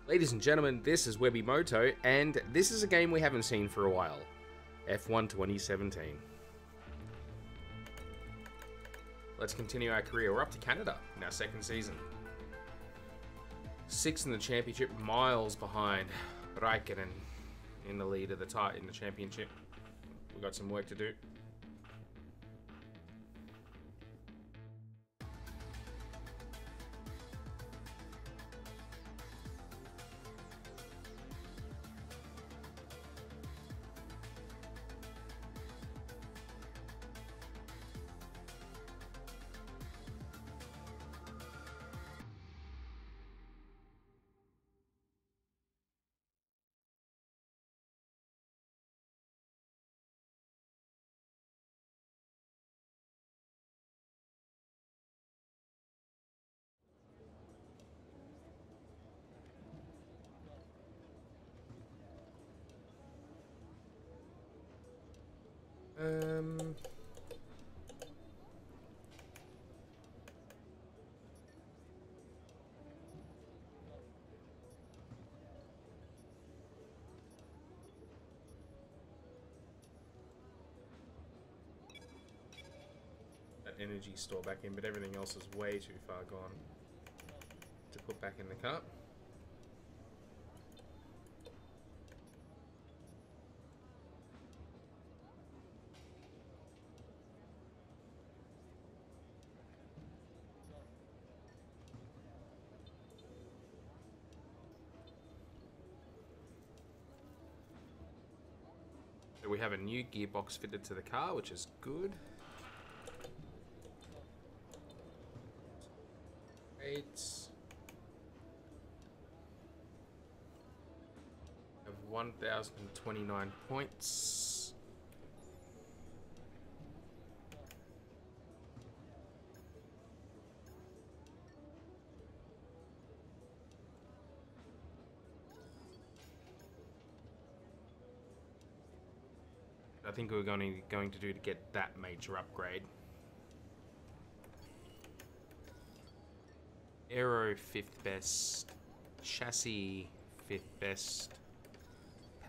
Ladies and gentlemen, this is Webimoto, and this is a game we haven't seen for a while. F1 2017. Let's continue our career. We're up to Canada in our second season. 6th in the championship, miles behind Raikkonen in the lead of the championship. We've got some work to do. That energy store back in, but everything else is way too far gone to put back in the cart. We have a new gearbox fitted to the car, which is good. Rates of 1,029 points. I think we're going to do to get that major upgrade. Aero 5th best, chassis 5th best,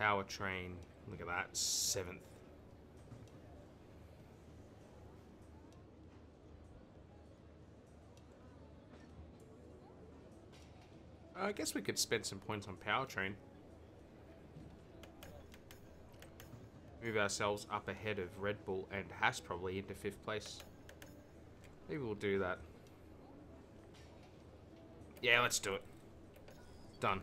powertrain, look at that, 7th. I guess we could spend some points on powertrain. Move ourselves up ahead of Red Bull and Haas probably into 5th place. Maybe we'll do that. Yeah, let's do it. Done.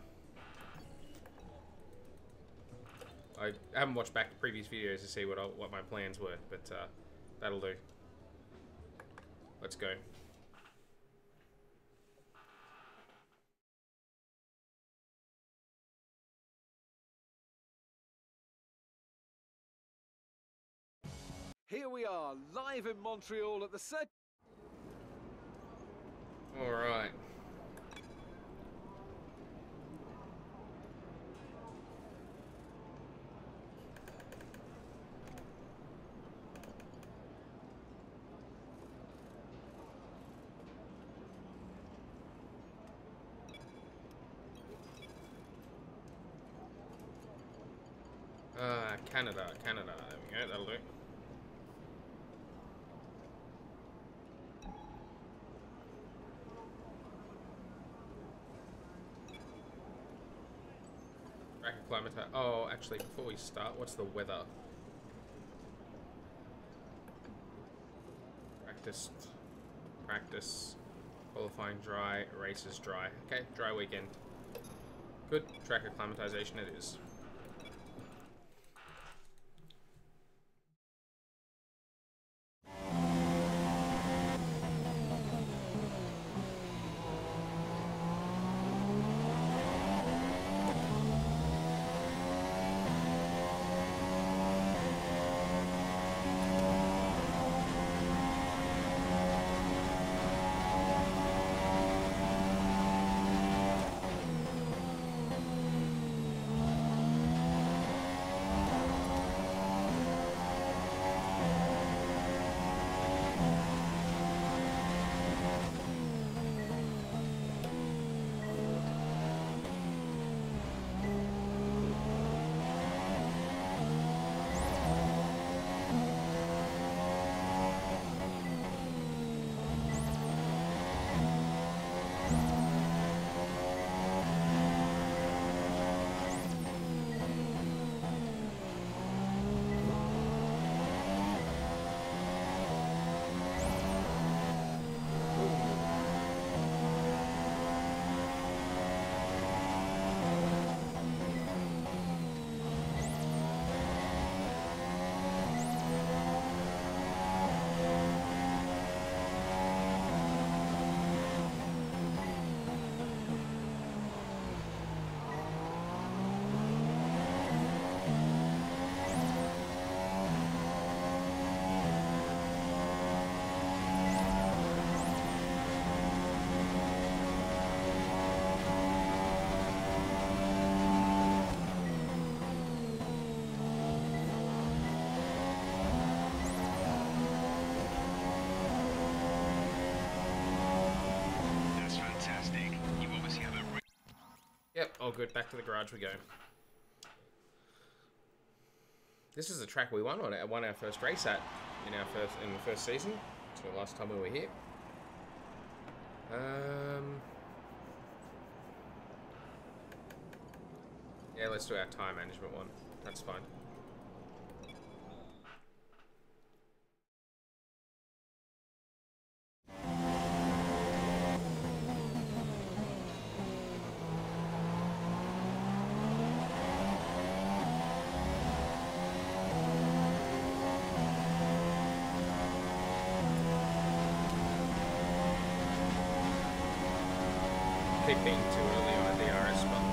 I haven't watched back the previous videos to see what my plans were, but that'll do. Let's go. Here we are, live in Montreal at the set. All right. Canada. There we go, that'll do. Acclimatise. Oh, actually, before we start, what's the weather? Practice. Qualifying dry, races dry. Okay, dry weekend. Good. Track acclimatization it is. Oh, good. Back to the garage we go. This is a track we won our first race at in the first season. So last time we were here. Yeah, let's do our time management one. That's fine. Keep being too early on a DRS spot.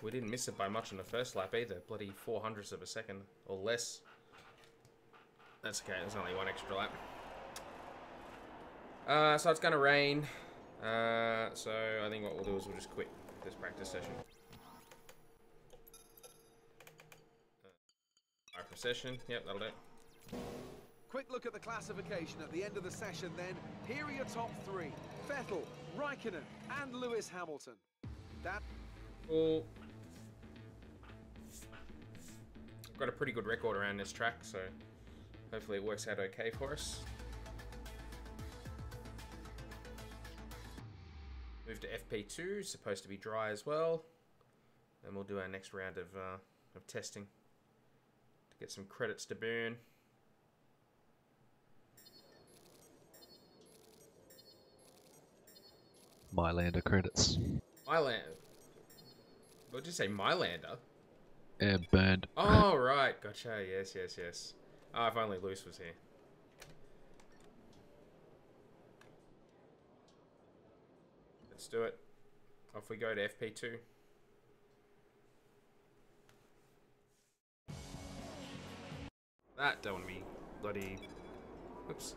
We didn't miss it by much on the first lap either. Bloody 400ths of a second or less. That's okay, there's only one extra lap. So it's gonna rain. So I think what we'll do is we'll just quit this practice session. For session, yep, that'll do. Quick look at the classification at the end of the session then. Here are your top three. Vettel, Raikkonen and Lewis Hamilton. That... Cool. I've got a pretty good record around this track, so hopefully it works out okay for us. Move to FP2, supposed to be dry as well. Then we'll do our next round of testing to get some credits to burn. Mylander credits. Mylander? What did you say, Mylander? Yeah, burned. Oh, right. Gotcha. Yes, yes, yes. Oh, if only Luce was here. Let's do it. Off we go to FP2. That don't want to be bloody... Oops.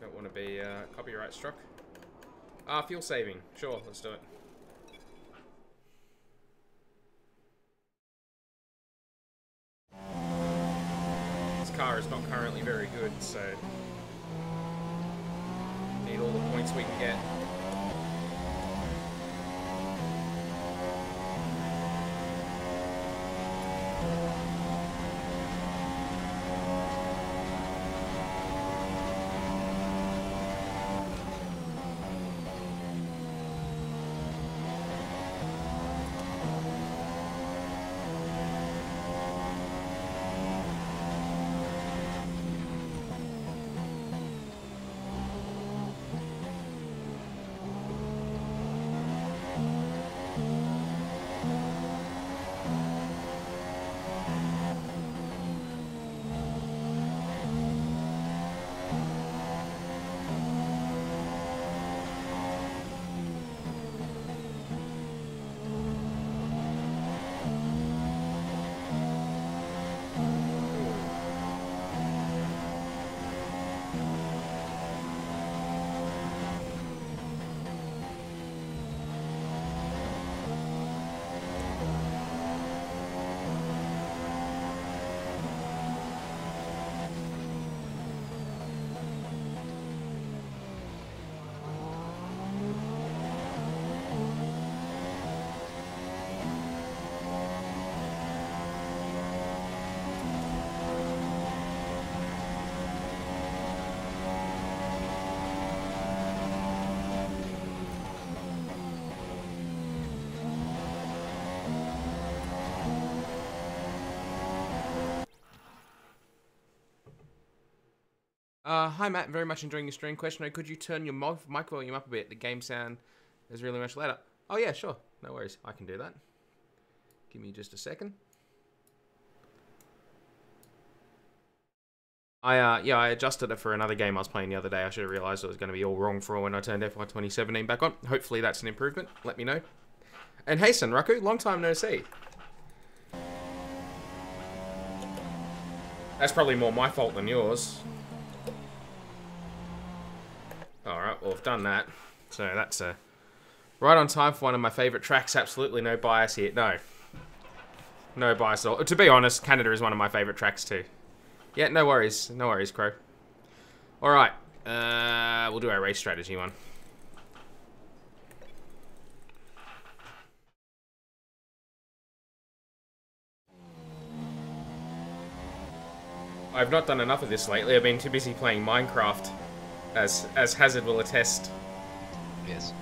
Don't want to be copyright struck. Ah, fuel saving. Sure, let's do it. currently very good, so need all the points we can get. Hi Matt, very much enjoying your stream. Question: could you turn your mic volume up a bit? The game sound is really much louder. Oh yeah, sure, no worries, I can do that. Give me just a second. I adjusted it for another game I was playing the other day. I should have realised it was going to be all wrong for when I turned FY 2017 back on. Hopefully that's an improvement. Let me know. And hey, Raku, long time no see. That's probably more my fault than yours. Alright, well, I've done that. So that's right on time for one of my favourite tracks. Absolutely no bias here. No. No bias at all. To be honest, Canada is one of my favourite tracks too. Yeah, no worries. No worries, Crow. Alright. We'll do our race strategy one. I've not done enough of this lately. I've been too busy playing Minecraft. As Hazard will attest. Yes.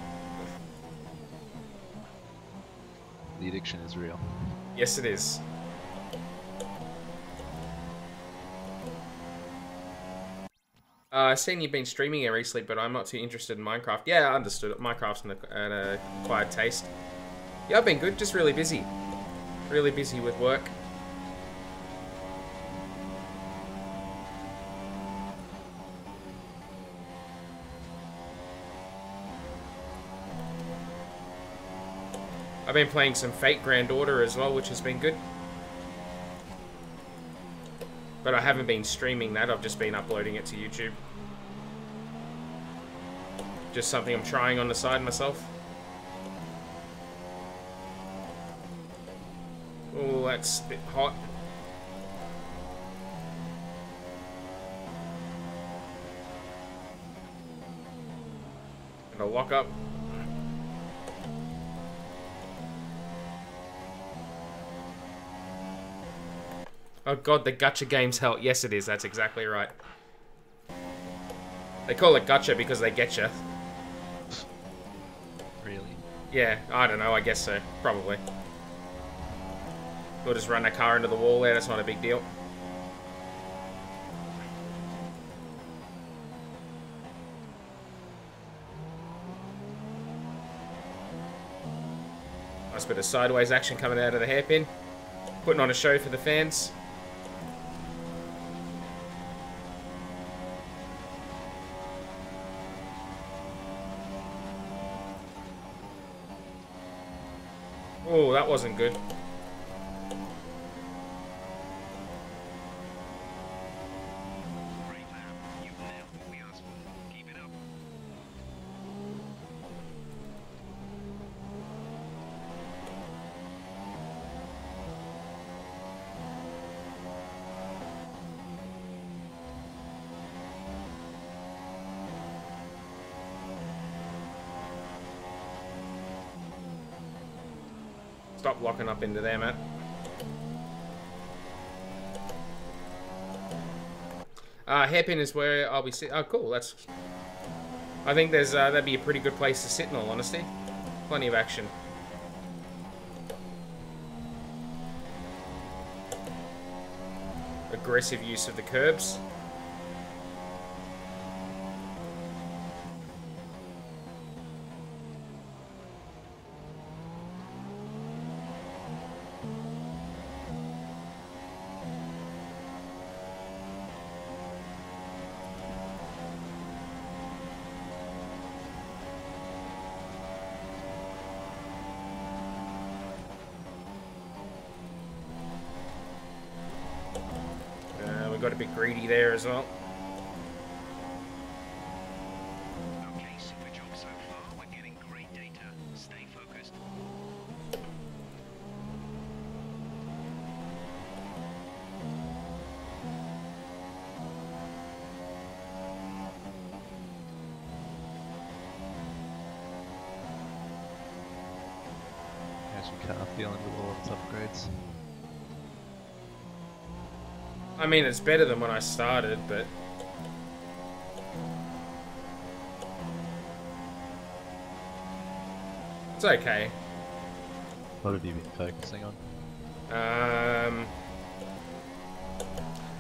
The addiction is real. Yes, it is. I've seen you've been streaming it recently, but I'm not too interested in Minecraft. Yeah, I understood it. Minecraft's an acquired taste. Yeah, I've been good, just really busy. Really busy with work. I've been playing some Fate Grand Order as well, which has been good. But I haven't been streaming that, I've just been uploading it to YouTube. Just something I'm trying on the side myself. Oh, that's a bit hot. And a lock up. Oh god, the gacha game's hell. Yes, it is. That's exactly right. They call it gacha because they get you. Really? Yeah, I don't know. I guess so. Probably. We'll just run a car into the wall there. That's not a big deal. Nice bit of sideways action coming out of the hairpin. Putting on a show for the fans. Oh, that wasn't good. stop locking up into there, Matt. Hairpin is where I'll be sitting. Oh, cool. That's. I think there's that'd be a pretty good place to sit, in all honesty. Plenty of action. Aggressive use of the curbs. Got a bit greedy there as well. Okay, super job so far. We're getting great data. Stay focused. How's your car feeling with all its upgrades? I mean, it's better than when I started, but... it's okay. What have you been focusing on?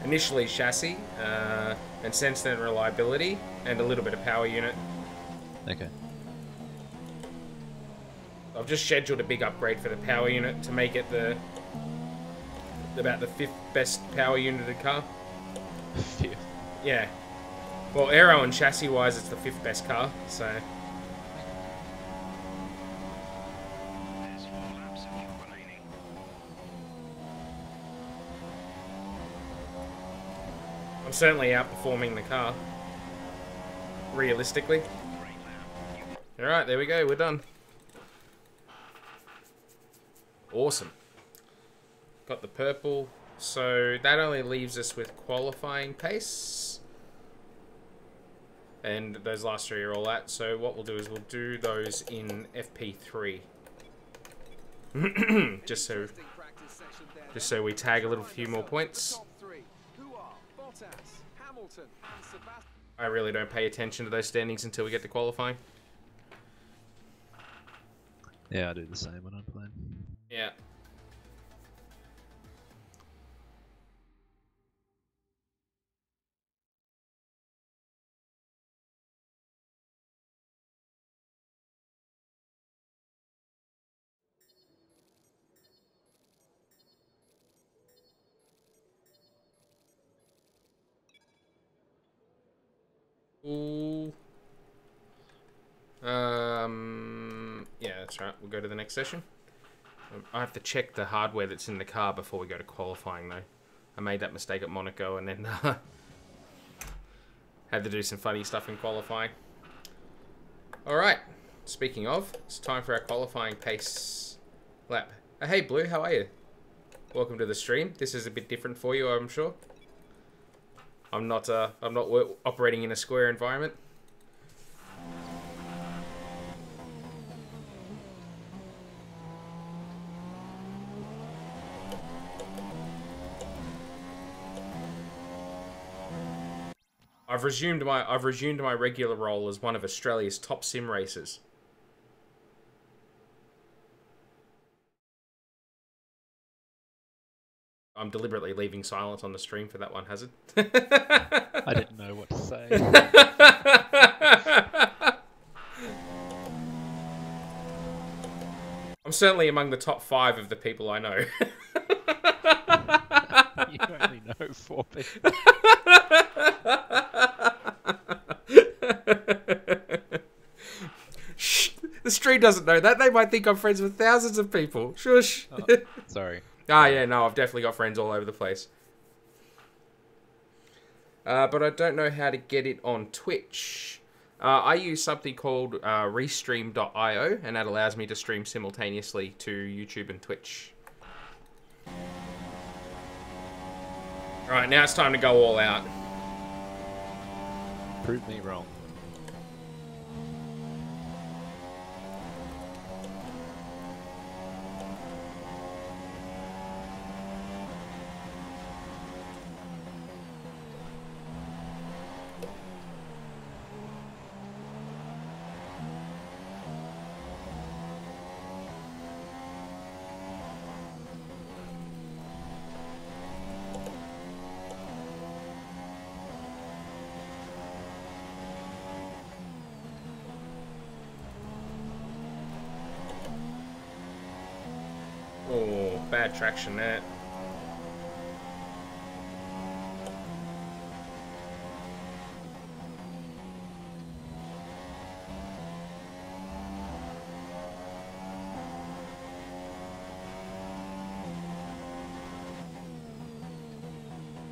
Initially chassis, and since then reliability, and a little bit of power unit. Okay. I've just scheduled a big upgrade for the power unit to make it about the 5th best power united car. 5th? Yeah. Well, aero and chassis wise, it's the 5th best car, so... There's 4 laps of fuel remaining. I'm certainly outperforming the car. Realistically. Great lap. Alright, there we go, we're done. Awesome. Got the purple, so that only leaves us with qualifying pace. And those last 3 are all that, so what we'll do is we'll do those in FP3. just so we tag a little few more points. I really don't pay attention to those standings until we get to qualifying. Yeah, I do the same when I'm playing. Yeah. Ooh. Yeah, that's right. We'll go to the next session. I have to check the hardware that's in the car before we go to qualifying, though. I made that mistake at Monaco and then had to do some funny stuff in qualifying. Alright, speaking of, it's time for our qualifying pace lap. Hey Blue, how are you? Welcome to the stream. This is a bit different for you, I'm sure. I'm not operating in a square environment. I've resumed my regular role as one of Australia's top sim racers. I'm deliberately leaving silence on the stream for that one, Hazard. I didn't know what to say. I'm certainly among the top 5 of the people I know. You only know 4 people. Shh, the stream doesn't know that. They might think I'm friends with thousands of people. Shush. Oh, sorry. Ah, yeah, no, I've definitely got friends all over the place. But I don't know how to get it on Twitch. I use something called restream.io, and that allows me to stream simultaneously to YouTube and Twitch. Alright, now it's time to go all out. Prove me wrong. bad traction there.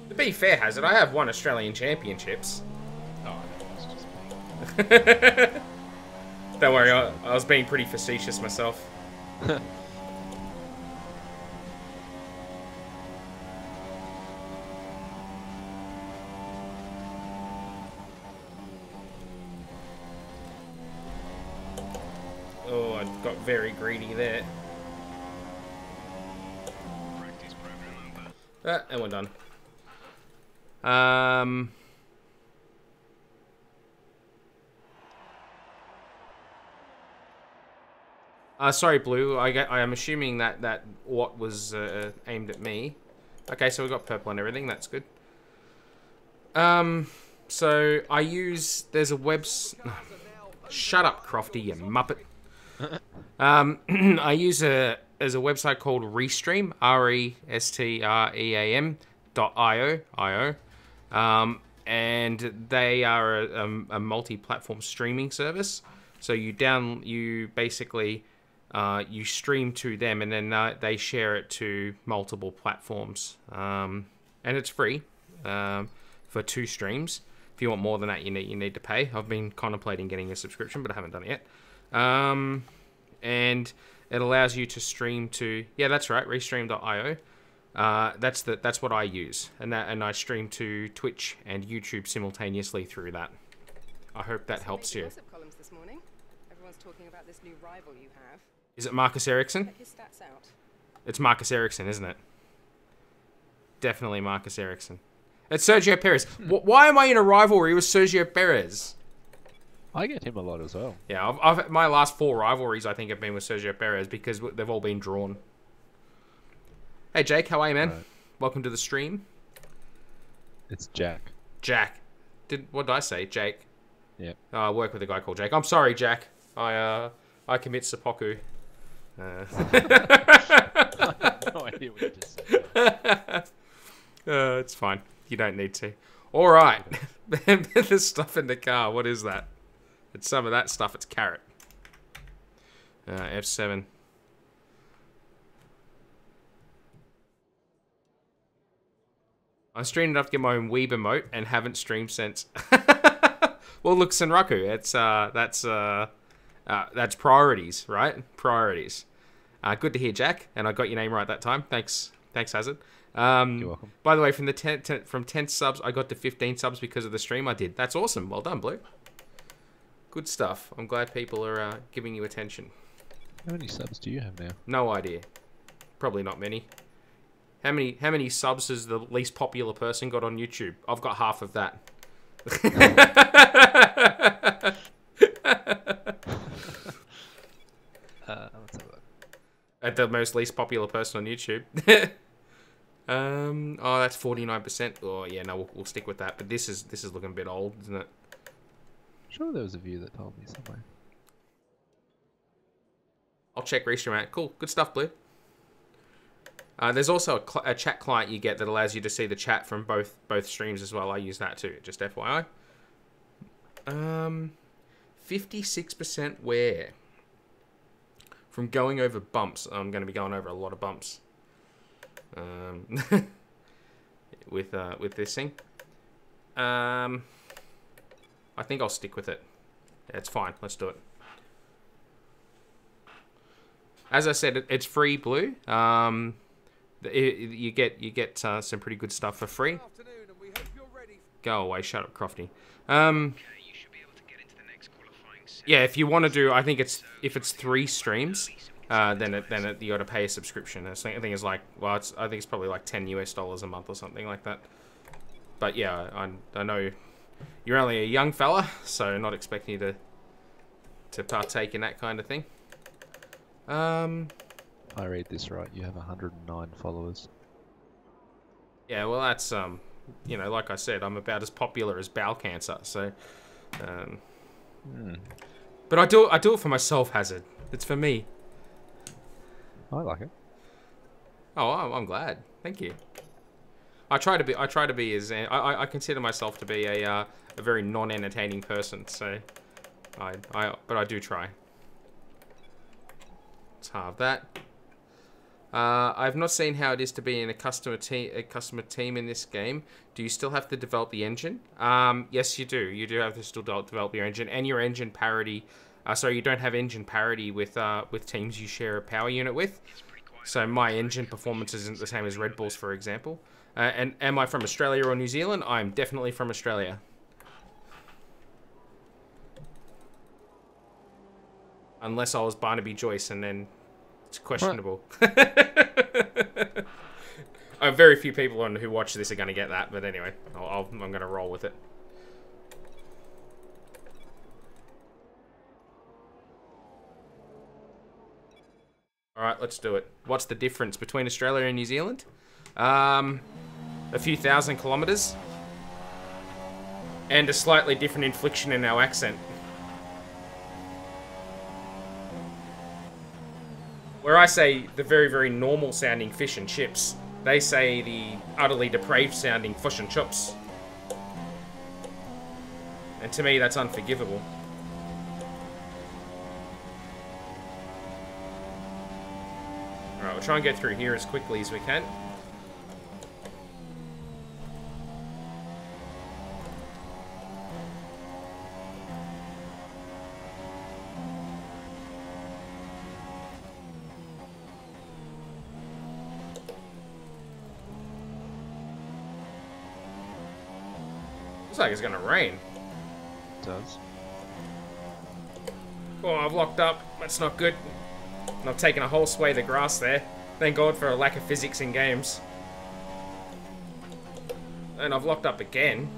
To be fair, Hazard, I have won Australian Championships. Oh, no, that's just me. Don't worry, I was being pretty facetious myself. Oh, I got very greedy there. Practice program over. And we're done. Sorry, Blue. I am assuming that what was aimed at me. Okay, so we got purple and everything. That's good. So I use. There's a Shut up, Crofty, you muppet. I use there's a website called Restream, restream.io, and they are a multi-platform streaming service. So you basically you stream to them, and then they share it to multiple platforms, and it's free for 2 streams. If you want more than that, you need to pay. I've been contemplating getting a subscription, but I haven't done it yet. And it allows you to stream to, yeah, that's right, restream.io. That's what I use, and I stream to Twitch and YouTube simultaneously through that. I hope that helps you. Columns this morning. Everyone's talking about this new rival you have. Is it Marcus Ericsson? Check his stats out. It's Marcus Ericsson, isn't it? Definitely Marcus Ericsson. It's Sergio Perez. Why am I in a rivalry with Sergio Perez? I get him a lot as well. Yeah, I've my last 4 rivalries I think have been with Sergio Perez because they've all been drawn. Hey Jake, how are you, man? Right. Welcome to the stream. It's Jack. Jack. What did I say? Jake. Yeah. I work with a guy called Jake. I'm sorry, Jack. I commit seppuku. No idea what you just said. It's fine. You don't need to. All right. There's stuff in the car. What is that? It's some of that stuff. It's carrot. F7. I streamed enough to get my own Weeb emote and haven't streamed since. Well, look, Senraku, that's priorities, right? Priorities. Good to hear, Jack, and I got your name right that time. Thanks, Hazard. You're welcome. By the way, from 10 subs, I got to 15 subs because of the stream I did. That's awesome. Well done, Blue. Good stuff. I'm glad people are giving you attention. How many subs do you have now? No idea. Probably not many. How many subs has the least popular person got on YouTube? I've got half of that. Let's have a look. At the most least popular person on YouTube. Oh, that's 49%. Oh, yeah, no, we'll stick with that. But this is looking a bit old, isn't it? Sure, there was a view that told me somewhere. I'll check Restream out. Cool, good stuff, Blue. There's also a chat client you get that allows you to see the chat from both streams as well. I use that too, just FYI. 56% wear. From going over bumps. I'm going to be going over a lot of bumps. With this thing. I think I'll stick with it. Yeah, it's fine. Let's do it. As I said, it's free, Blue. You get some pretty good stuff for free. Go away, shut up, Crofty. Yeah, if you want to do, I think if it's 3 streams, then you got to pay a subscription. I think it's like, well, I think it's probably like $10 US a month or something like that. But yeah, I know you're only a young fella, so not expecting you to partake in that kind of thing. I read this right. You have 109 followers. Yeah, well, that's you know, like I said, I'm about as popular as bowel cancer. So, but I do it for myself, Hazard. It's for me. I like it. Oh, I'm glad. Thank you. I try to be as I consider myself to be a very non-entertaining person. So, but I do try. Let's halve that. I've not seen how it is to be in a customer team in this game. Do you still have to develop the engine? Yes, you do. You do have to still develop your engine and your engine parity. Sorry, you don't have engine parity with teams you share a power unit with. So my engine performance isn't the same as Red Bull's, for example. And am I from Australia or New Zealand? I'm definitely from Australia. Unless I was Barnaby Joyce, and then it's questionable. Very few people who watch this are going to get that, but anyway, I'm going to roll with it. Alright, let's do it. What's the difference between Australia and New Zealand? A few thousand kilometers. And a slightly different inflection in our accent. Where I say the very, very normal sounding fish and chips, they say the utterly depraved sounding fish and chips. And to me, that's unforgivable. Alright, we'll try and get through here as quickly as we can. Looks like it's gonna rain. It does. Oh, I've locked up. That's not good. And I've taken a whole swathe of grass there. Thank God for a lack of physics in games. And I've locked up again.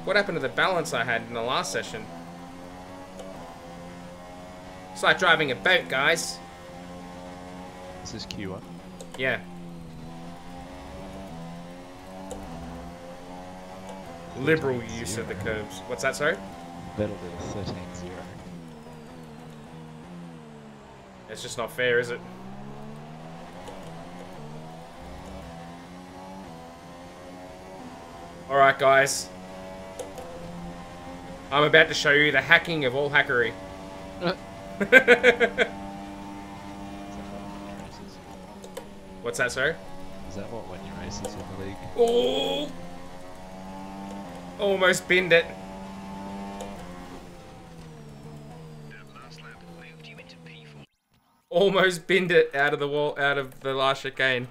What happened to the balance I had in the last session? It's like driving a boat, guys. This is Q1. Yeah. Liberal use of the curves. What's that, sorry? Vettel did a 13-0. It's just not fair, is it? Alright, guys. I'm about to show you the hacking of all hackery. What's that, sorry? Is that what when you races in the league? Oh! Almost binned it. Last lap moved you into P4. Almost binned it out of the wall, out of the last chicane.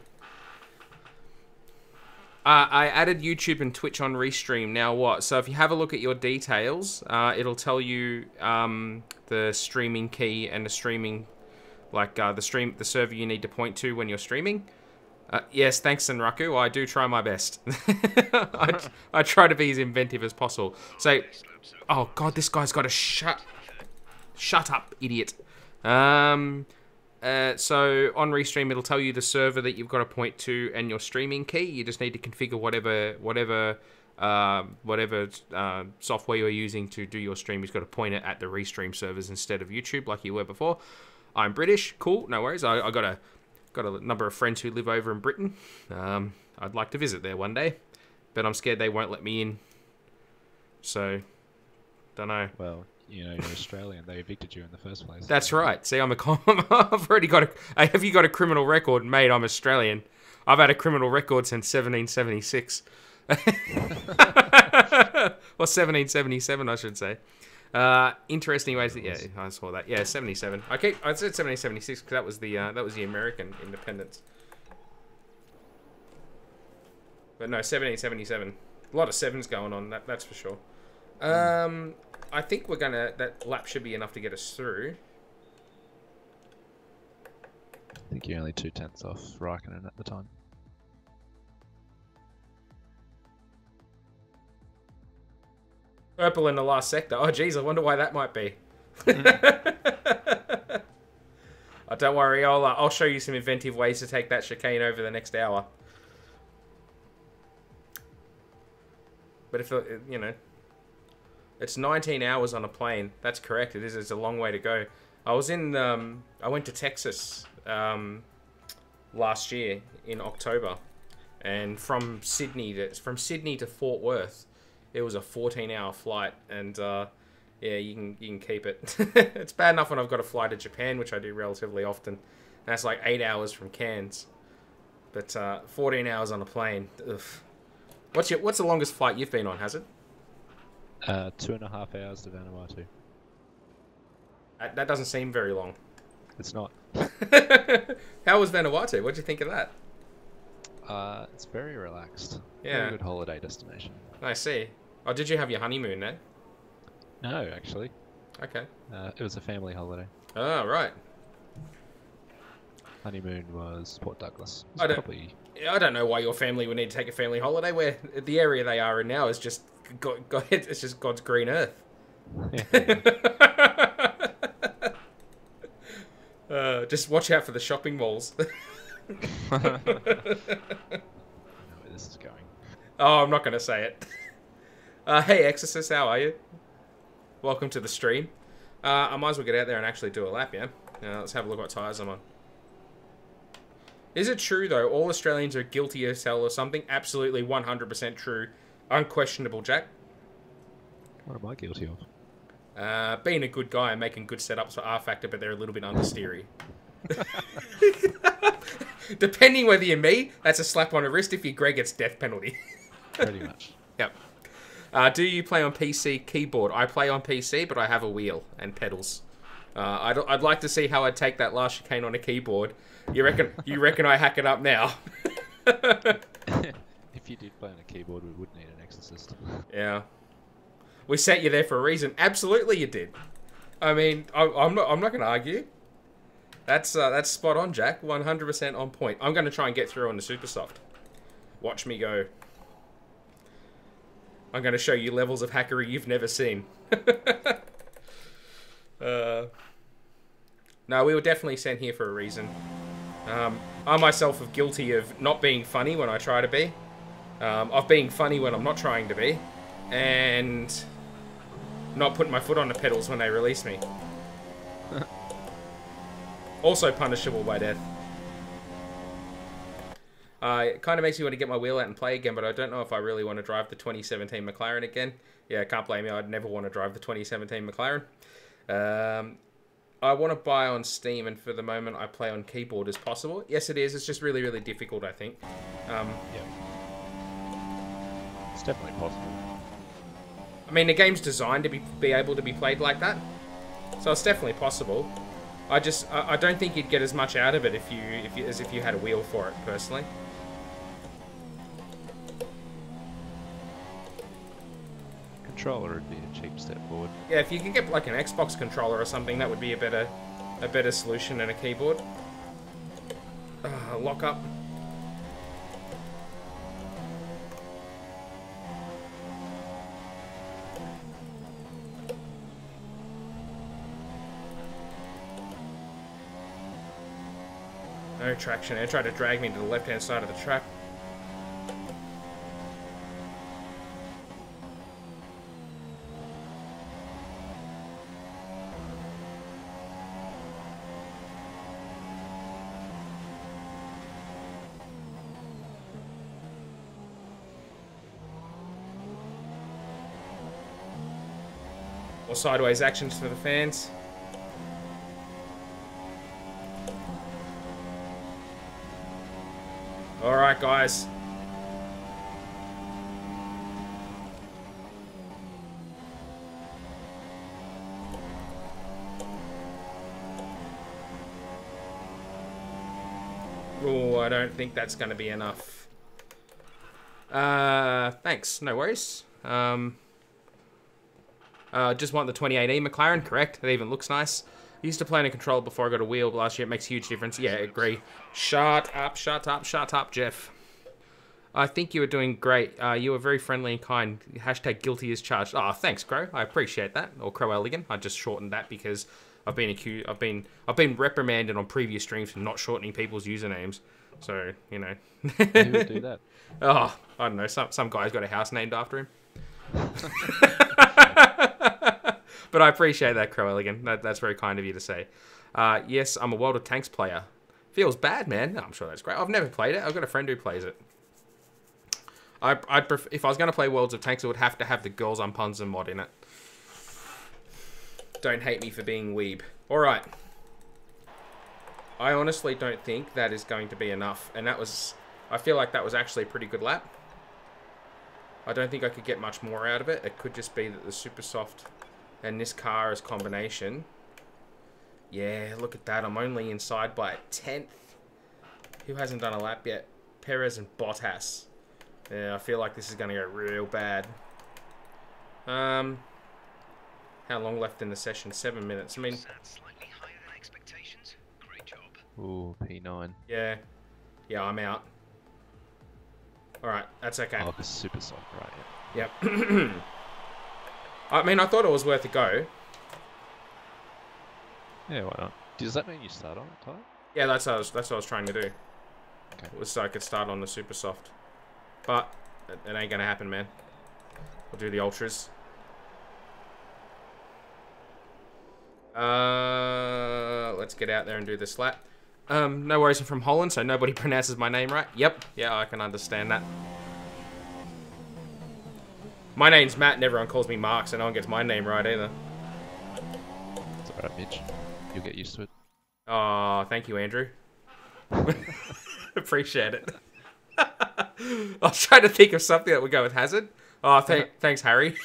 I added YouTube and Twitch on Restream. Now what? So if you have a look at your details, it'll tell you the streaming key and the streaming, like the server you need to point to when you're streaming. Yes, thanks, Senraku. I do try my best. I try to be as inventive as possible. So, oh god, this guy's got to shut up, idiot. So on Restream, it'll tell you the server that you've got to point to and your streaming key. You just need to configure whatever software you're using to do your stream. You've got to point it at the Restream servers instead of YouTube like you were before. I'm British. Cool, no worries. I got a number of friends who live over in Britain. I'd like to visit there one day, but I'm scared they won't let me in. So, don't know. Well, you know, you're Australian. They evicted you in the first place. That's right. See, I've already got a... Have you got a criminal record? Mate, I'm Australian. I've had a criminal record since 1776. Or 1777, I should say. Interesting ways that... Yeah, I saw that. Yeah, 77. I said 1776 because that was the American independence. But no, 1777. A lot of sevens going on, that's for sure. I think that lap should be enough to get us through. I think you're only 2/10 off Raikkonen at the time. Purple in the last sector. Oh, geez, I wonder why that might be. Oh, don't worry, I'll show you some inventive ways to take that chicane over the next hour. But if, you know, it's 19 hours on a plane. That's correct. It is. It's a long way to go. I was in, I went to Texas, last year in October, and from Sydney to Fort Worth, it was a 14-hour flight, and yeah, you can keep it. It's bad enough when I've got to fly to Japan, which I do relatively often. That's like 8 hours from Cairns, but 14 hours on a plane. Ugh. What's the longest flight you've been on? Has it? 2.5 hours to Vanuatu. That doesn't seem very long. It's not. How was Vanuatu? What do you think of that? It's very relaxed. Yeah. Very good holiday destination. I see. Oh, did you have your honeymoon there? No, actually. Okay. It was a family holiday. Oh, right. Honeymoon was Port Douglas. I don't know why your family would need to take a family holiday. Where the area they are in now is just it's just God's green earth. Just watch out for the shopping malls. I know where this is going. Oh, I'm not going to say it. Hey, Exorcist, how are you? Welcome to the stream. I might as well get out there and actually do a lap, yeah? Let's have a look what tyres I'm on. Is it true, though, all Australians are guilty as hell or something? Absolutely 100% true. Unquestionable, Jack. What am I guilty of? Being a good guy and making good setups for R-Factor, but they're a little bit understeery. Depending whether you're me, that's a slap on the wrist. If you're Greg, it's death penalty. Pretty much. Yep. Do you play on PC keyboard? I play on PC, but I have a wheel and pedals. I'd like to see how I'd take that last chicane on a keyboard. You reckon I hack it up now? If you did play on a keyboard, we would need an exorcist. Yeah. We sent you there for a reason. Absolutely, you did. I mean, I'm not going to argue. That's spot on, Jack. 100% on point. I'm going to try and get through on the Super Soft. Watch me go. I'm going to show you levels of hackery you've never seen. No, we were definitely sent here for a reason. I myself am guilty of not being funny when I try to be. Of being funny when I'm not trying to be. And not putting my foot on the pedals when they release me. Also punishable by death. It kind of makes me want to get my wheel out and play again, but I don't know if I really want to drive the 2017 McLaren again. Yeah, can't blame me. I'd never want to drive the 2017 McLaren. I want to buy on Steam, and for the moment I play on keyboard as possible. Yes, it is. It's just really, really difficult, I think. Yeah. It's definitely possible. I mean, the game's designed to be able to be played like that, so it's definitely possible. I don't think you'd get as much out of it as if you had a wheel for it, personally. Controller would be a cheap step forward. Yeah, if you could get like an Xbox controller or something, that would be a better solution than a keyboard. Lock up. No traction. It tried to drag me to the left-hand side of the track. More sideways actions for the fans. Alright, guys. Oh, I don't think that's going to be enough. Thanks. No worries. Just want the 2018 McLaren, correct? It even looks nice. I used to play on a controller before I got a wheel, but last year it makes a huge difference. Yeah, agree. Shut up, Jeff. I think you were doing great. You were very friendly and kind. Hashtag guilty as charged. Oh, thanks, Crow. I appreciate that. Or Crow Elegant. I just shortened that because I've been accused. I've been reprimanded on previous streams for not shortening people's usernames. So, you know. Who would do that? Oh, I don't know. Some guy's got a house named after him. But I appreciate that, Crow Elegant. That's very kind of you to say. Yes, I'm a World of Tanks player. Feels bad, man. No, I'm sure that's great. I've never played it. I've got a friend who plays it. I'd prefer, if I was going to play Worlds of Tanks, it would have to have the Girls on Punza mod in it. Don't hate me for being weeb. Alright. I honestly don't think that is going to be enough. And that was... I feel like that was actually a pretty good lap. I don't think I could get much more out of it. It could just be that the Super Soft and this car as combination. Yeah, look at that. I'm only inside by a 10th. Who hasn't done a lap yet? Perez and Bottas. Yeah, I feel like this is going to go real bad. How long left in the session? 7 minutes. I mean... Slightly higher than expectations. Great job. Ooh, P9. Yeah. Yeah, I'm out. Alright, that's okay. Oh, the super soft, right? Yep. I mean, I thought it was worth a go. Yeah, why not? Does that mean you start on it, Ty? Yeah, that's what I was trying to do. Okay. It was so I could start on the super soft. But it ain't gonna happen, man. We'll do the ultras. Let's get out there and do this lap. No worries, I'm from Holland, so nobody pronounces my name right. Yep, yeah, I can understand that. My name's Matt and everyone calls me Mark, so no one gets my name right either. It's alright, Mitch. You'll get used to it. Oh, thank you, Andrew. Appreciate it. I was trying to think of something that would go with Hazard. Oh, thanks, Harry.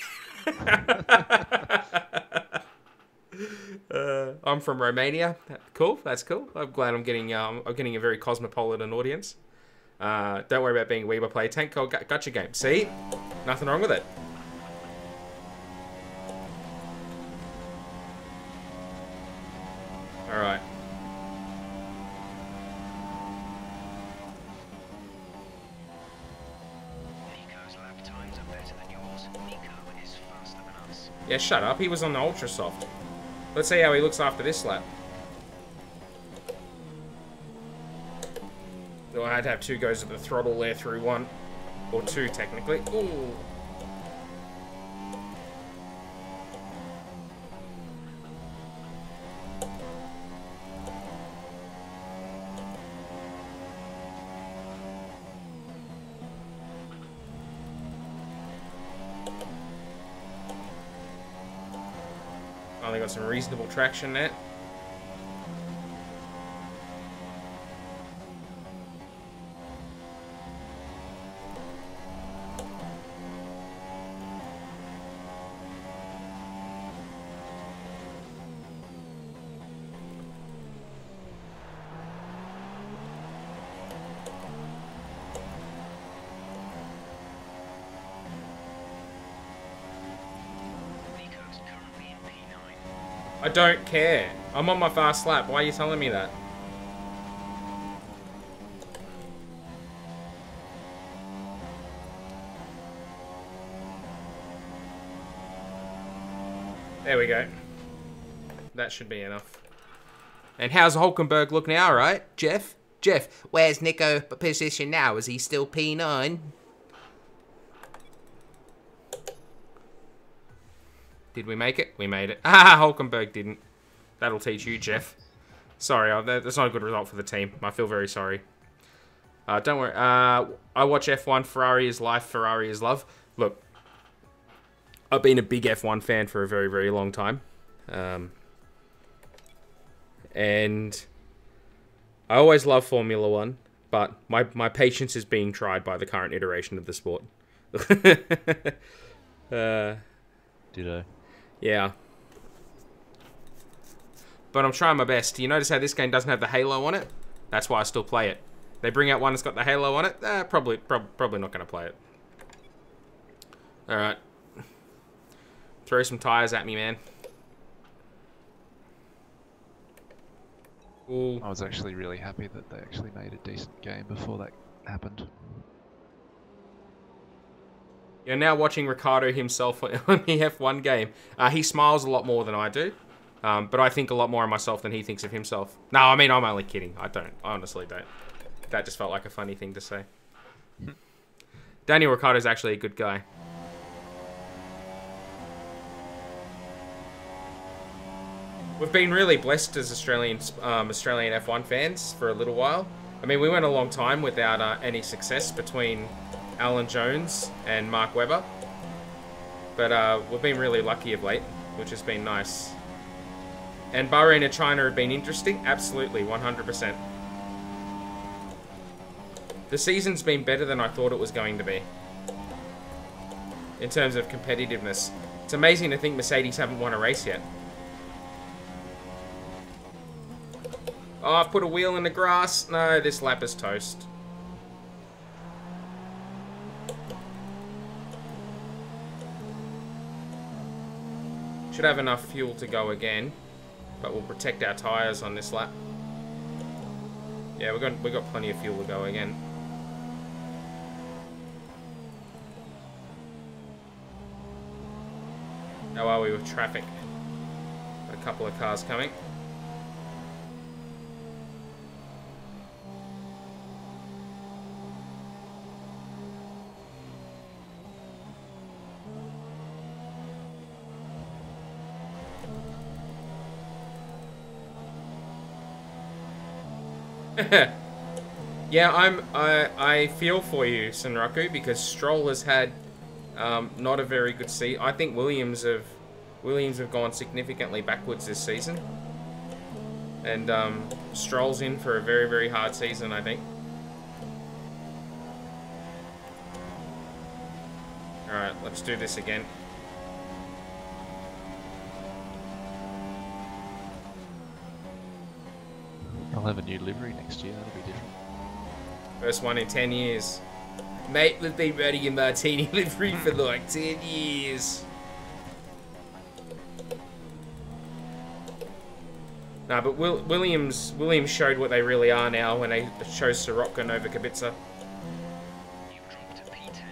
I'm from Romania. Cool, that's cool. I'm glad I'm getting a very cosmopolitan audience. Don't worry about being a Weber play tank. Got your game. See, nothing wrong with it. All right. Nico's lap times are better than yours. Nico is faster than us. Yeah, shut up. He was on the ultra soft. Let's see how he looks after this lap. Oh, I had to have 2 goes at the throttle there through 1. Or 2, technically. Ooh. Only got some reasonable traction there. Nico's currently in P9. I don't care. I'm on my fast lap. Why are you telling me that? There we go. That should be enough. And how's Hulkenberg look now, right? Jeff? Jeff, where's Nico position now? Is he still P9? Did we make it? We made it. Ah, Hulkenberg didn't. That'll teach you, Jeff. Sorry, that's not a good result for the team. I feel very sorry. Don't worry. I watch F1. Ferrari is life. Ferrari is love. Look, I've been a big F1 fan for a very, very long time. And I always love Formula 1, but my patience is being tried by the current iteration of the sport. Ditto. Yeah. But I'm trying my best. You notice how this game doesn't have the halo on it? That's why I still play it. They bring out one that's got the halo on it? Probably not going to play it. Alright. Throw some tires at me, man. Ooh. I was actually really happy that they actually made a decent game before that happened. You're now watching Ricardo himself on the F1 game. He smiles a lot more than I do. But I think a lot more of myself than he thinks of himself. No, I mean, I'm only kidding. I don't. I honestly don't. That just felt like a funny thing to say. Daniel Ricciardo's actually a good guy. We've been really blessed as Australian F1 fans for a little while. I mean, we went a long time without any success between Alan Jones and Mark Webber. But we've been really lucky of late, which has been nice. And Bahrain and China have been interesting. Absolutely, 100%. The season's been better than I thought it was going to be. In terms of competitiveness. It's amazing to think Mercedes haven't won a race yet. Oh, I've put a wheel in the grass. No, this lap is toast. Should have enough fuel to go again, but we'll protect our tyres on this lap. Yeah, we got plenty of fuel to go again. How are we with traffic? A couple of cars coming. Yeah, I feel for you, Senraku, because Stroll has had not a very good season. I think Williams have gone significantly backwards this season, and Stroll's in for a very, very hard season, I think. All right, let's do this again. I'll have a new livery next year, that'll be different. First one in 10 years. Mate, we've been running a Martini livery for like 10 years. No, but Williams showed what they really are now when they chose Sirotkin over Kubica. You've dropped to P10.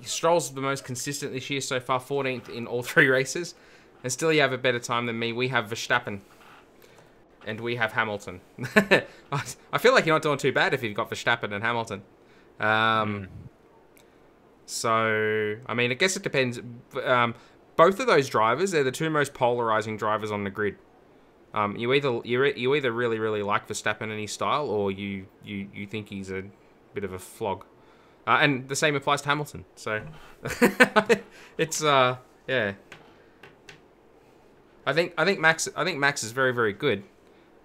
Stroll's the most consistent this year so far, 14th in all 3 races. And still you have a better time than me. We have Verstappen. And we have Hamilton. I feel like you're not doing too bad if you've got Verstappen and Hamilton. So, I mean, I guess it depends. Both of those drivers, they're the 2 most polarizing drivers on the grid. You either really, really like Verstappen and his style, or you think he's a bit of a flog. And the same applies to Hamilton. So it's yeah. I think Max is very, very good.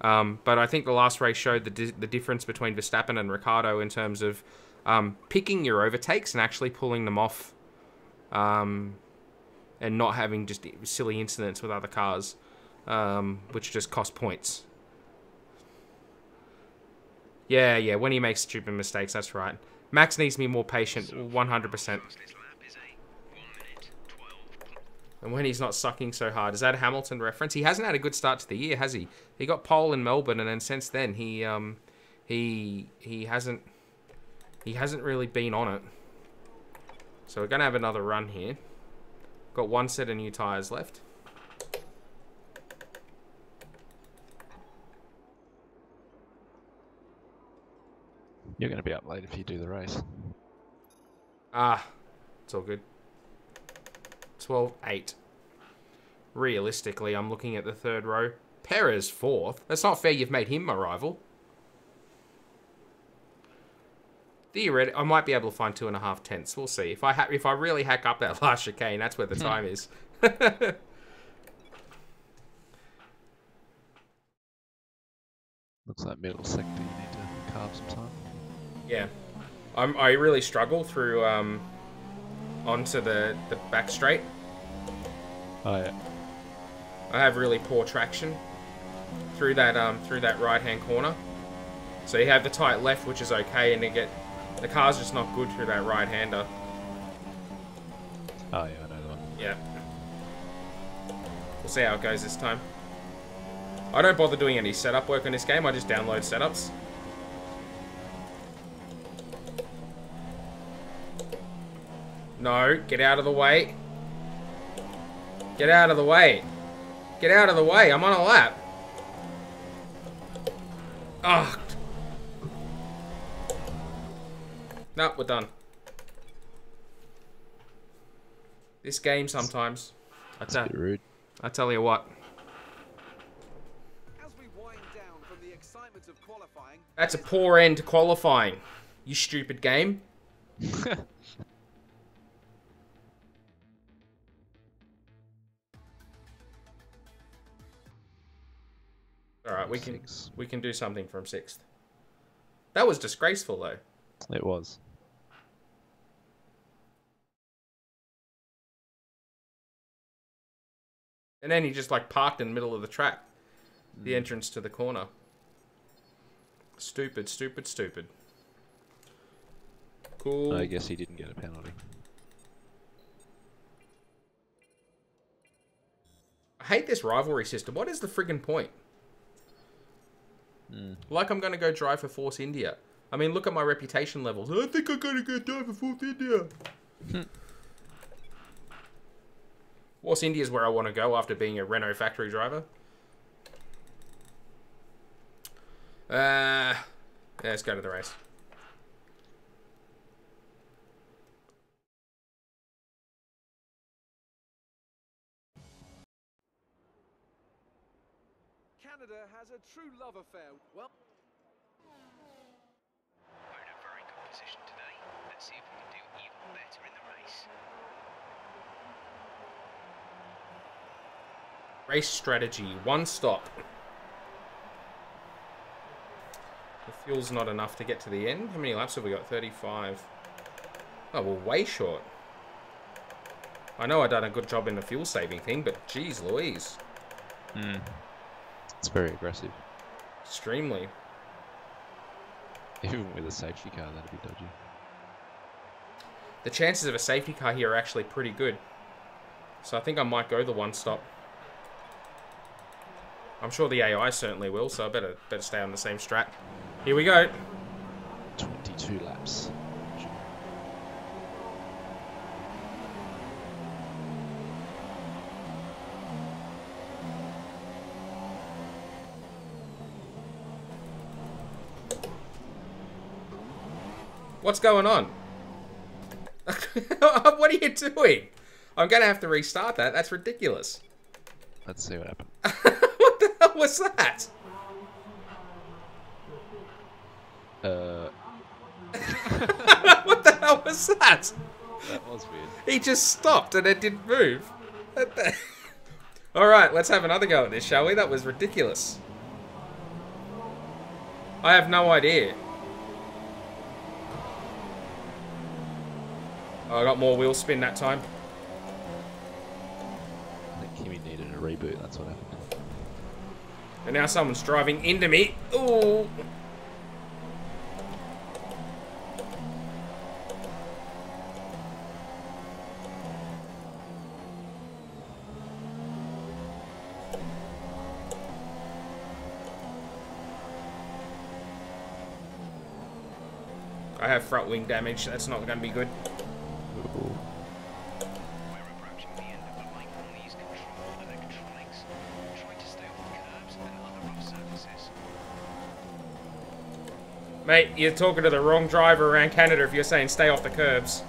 But I think the last race showed the difference between Verstappen and Ricciardo in terms of picking your overtakes and actually pulling them off, and not having just silly incidents with other cars, which just cost points. Yeah, when he makes stupid mistakes, that's right. Max needs to be more patient, 100%. And when he's not sucking so hard. Is that a Hamilton reference? He hasn't had a good start to the year, has he? He got pole in Melbourne, and then since then he hasn't really been on it. So we're gonna have another run here. Got 1 set of new tyres left. You're going to be up late if you do the race. It's all good. 12-8. Realistically, I'm looking at the 3rd row. Perez 4th. That's not fair, you've made him my rival. I might be able to find 2.5 tenths. We'll see. If I really hack up that last chicane, that's where the time is. Looks like middle sector. You need to carve some time. Yeah, I really struggle through onto the back straight. Oh yeah. I have really poor traction through that right hand corner. So you have the tight left, which is okay, and the car's just not good through that right hander. Oh yeah, I know the one. Yeah. We'll see how it goes this time. I don't bother doing any setup work on this game. I just download setups. No, get out of the way. Get out of the way. Get out of the way. I'm on a lap. Ugh. No, we're done. This game sometimes. That's a bit rude. I tell you what. As we wind down from the excitement of qualifying, That's a poor end to qualifying. You stupid game. Alright, we can do something from 6th. That was disgraceful though. It was. And then he just like parked in the middle of the track. The entrance to the corner. Stupid, stupid, stupid. Cool. I guess he didn't get a penalty. I hate this rivalry system. What is the friggin' point? Like I'm gonna go drive for Force India. I mean, look at my reputation levels. I think I'm gonna go drive for Force India. Force India is where I want to go after being a Renault factory driver. Yeah, let's go to the race. Canada has a true love affair. Well, We're in a very good position today. Let's see if we can do even better in the race. Race strategy, 1 stop. The fuel's not enough to get to the end. How many laps have we got? 35. Oh, we're way short. I know I done a good job in the fuel saving thing, but geez Louise. It's very aggressive. Extremely. Even with a safety car, that'd be dodgy. The chances of a safety car here are actually pretty good. So I think I might go the 1 stop. I'm sure the AI certainly will, so I better stay on the same strat. Here we go. 22 laps. What's going on? What are you doing? I'm gonna have to restart that. That's ridiculous. Let's see what happened. What the hell was that? What the hell was that? That was weird. He just stopped and it didn't move. Alright, let's have another go at this, shall we? That was ridiculous. I have no idea. Oh, I got more wheel spin that time. I think Kimmy needed a reboot, that's what happened. And now someone's driving into me. Ooh. I have front wing damage. That's not going to be good. Ooh. We're approaching the end of the line on these control electronics. Try to stay off the curbs and other rough surfaces. Mate, you're talking to the wrong driver around Canada if you're saying stay off the curbs.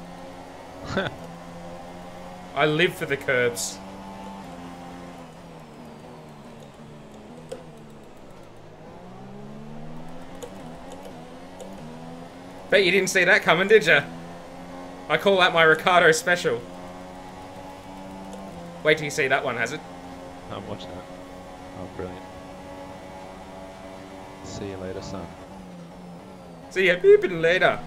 I live for the curbs. Bet you didn't see that coming, did you? I call that my Ricardo special. Wait till you see that one, has it? I'm watching it. Oh, brilliant. See you later, son. See ya, beeping later.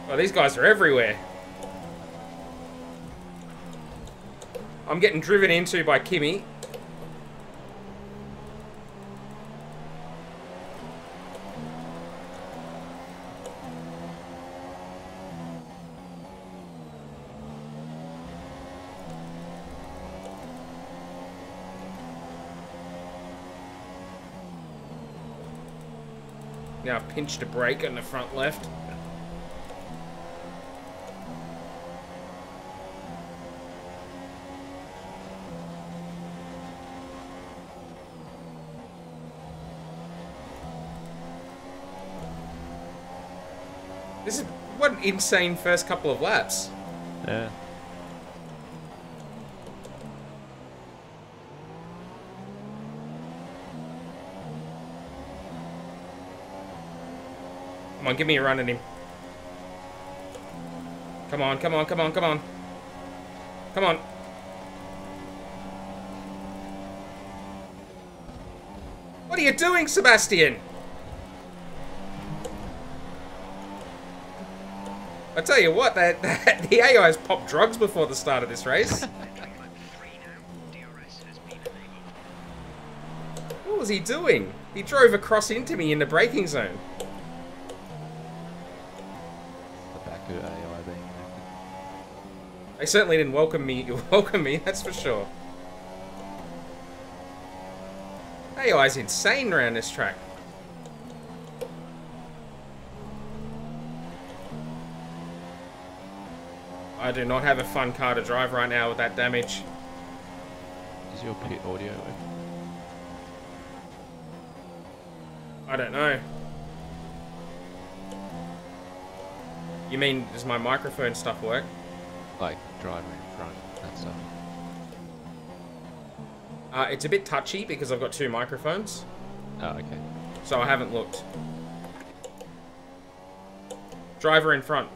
Oh, these guys are everywhere. I'm getting driven into by Kimmy. Now I pinched a brake on the front left. This is what an insane first couple of laps. Yeah. Come on, give me a run at him. Come on, come on, come on, come on. Come on. What are you doing, Sebastian? I tell you what, the AI's popped drugs before the start of this race. What was he doing? He drove across into me in the braking zone. The Baku AI being enacted. They certainly didn't welcome me, that's for sure. AI's insane around this track. I do not have a fun car to drive right now with that damage. Is your pit audio working? I don't know. You mean, does my microphone stuff work? Like driver in front, that stuff. It's a bit touchy because I've got two microphones, Oh, okay. so I haven't looked. Driver in front.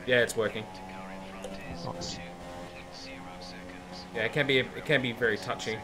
Yeah, it's working. Nice. Yeah, it can be very touchy.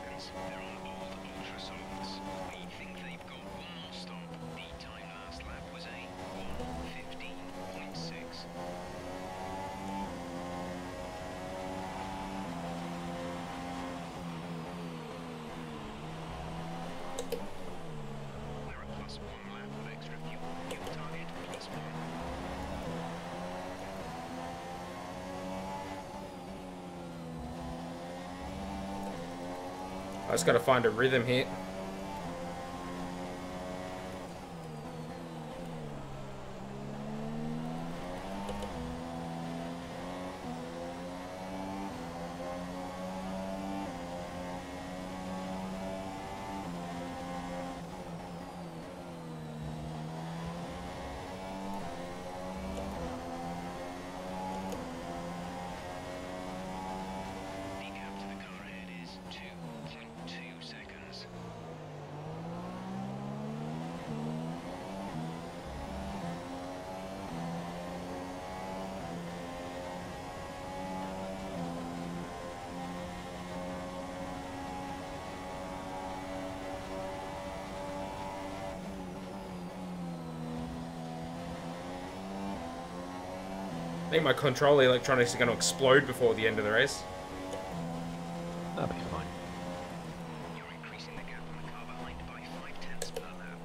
I just got to find a rhythm here. I think my controller electronics are going to explode before the end of the race. That'll be fine. You're increasing the gap on the car behind by 0.5 per lap.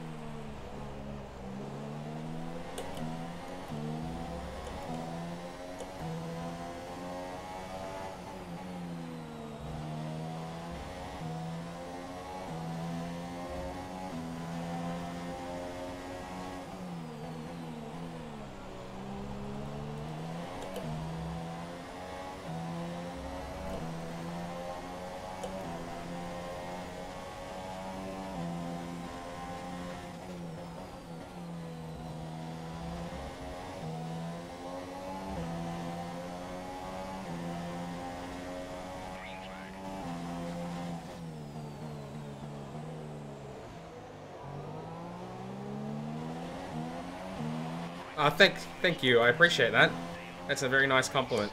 Thank you. I appreciate that. That's a very nice compliment.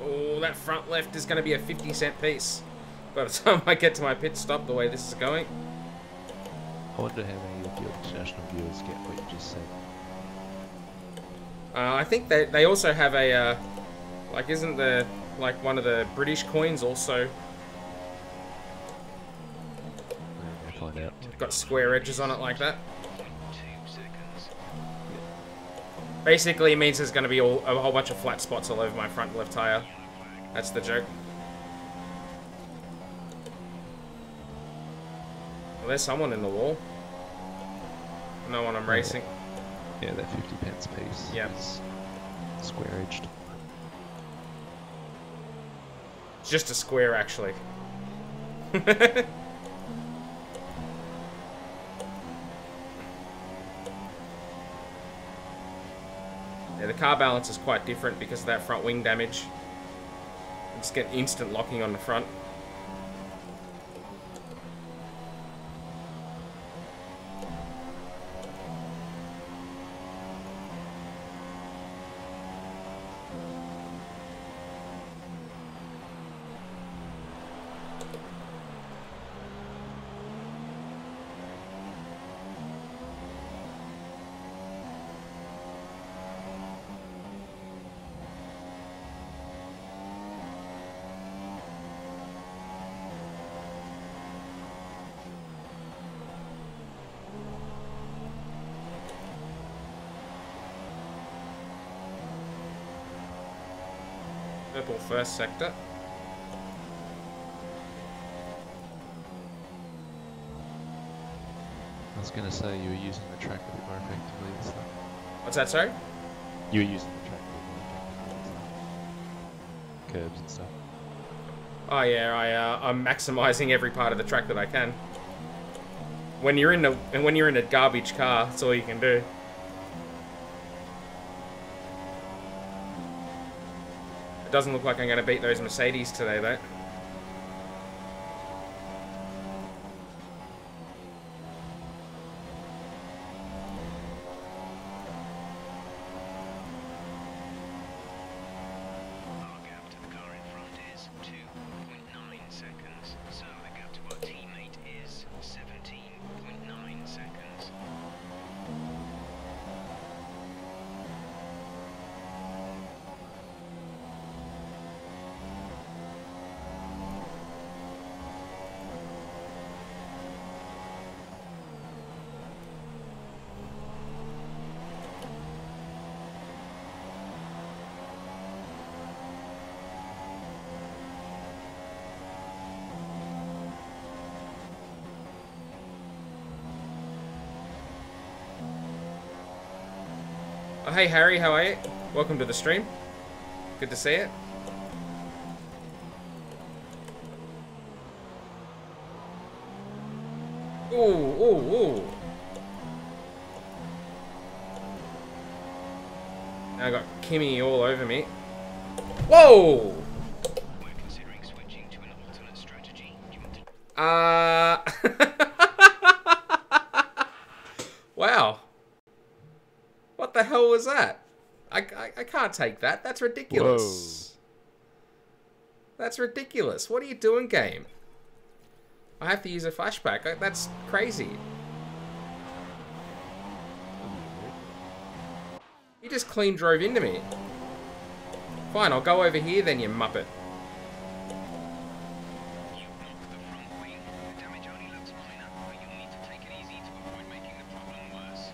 Oh, that front left is going to be a 50-cent piece. By the time I get to my pit stop, the way this is going. I wonder how many of your international viewers get what you just said. I think they also have a, like, isn't the, like, one of the British coins also We'll find out. got square edges on it like that? 2 seconds. Basically, it means there's going to be a whole bunch of flat spots all over my front left tire. That's the joke. Well, there's someone in the wall. No one I'm racing. Yeah, that 50 pence piece Yep. is square edged. It's just a square, actually. Yeah, the car balance is quite different because of that front wing damage. You just get instant locking on the front. Purple first sector. I was going to say you were using the track a bit more effectively this time. What's that, sorry? You were using the track a bit more effectively this time. Curbs and stuff. Oh yeah, I'm maximizing every part of the track that I can. When you're in a garbage car, that's all you can do. It doesn't look like I'm going to beat those Mercedes today, though. Our gap to the car in front is 2.9 seconds. So the gap to our teammate is 17.9 seconds. Oh, hey Harry, how are you? Welcome to the stream. Good to see it. Ooh, ooh, ooh. Now I got Kimmy all over me. Whoa! We're considering switching to an alternate strategy. Do you want to... Wow. What the hell was that? I can't take that. That's ridiculous. Whoa. That's ridiculous. What are you doing, game? I have to use a flashback. That's crazy. You just clean drove into me. Fine, I'll go over here then, you muppet. You knock the front wing. The damage only looks minor, but you'll need to take it easy to avoid making the problem worse.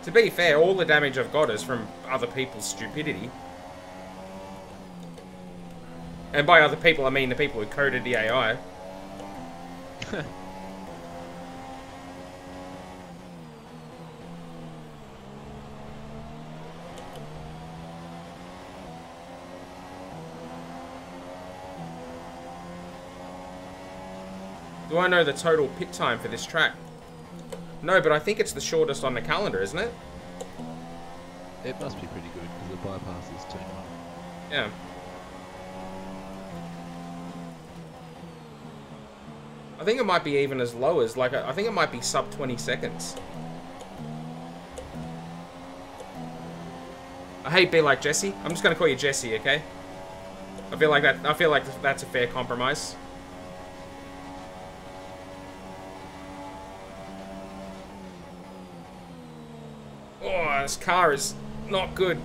To be fair, all the damage I've got is from other people's stupidity. And by other people, I mean the people who coded the AI. Do I know the total pit time for this track? No, but I think it's the shortest on the calendar, isn't it? It must be pretty good because the bypass is turn 1. Yeah. I think it might be even as low as, like, I think it might be sub 20 seconds. I hate be like Jesse. I'm just gonna call you Jesse, okay? I feel like that's a fair compromise. Oh, this car is not good.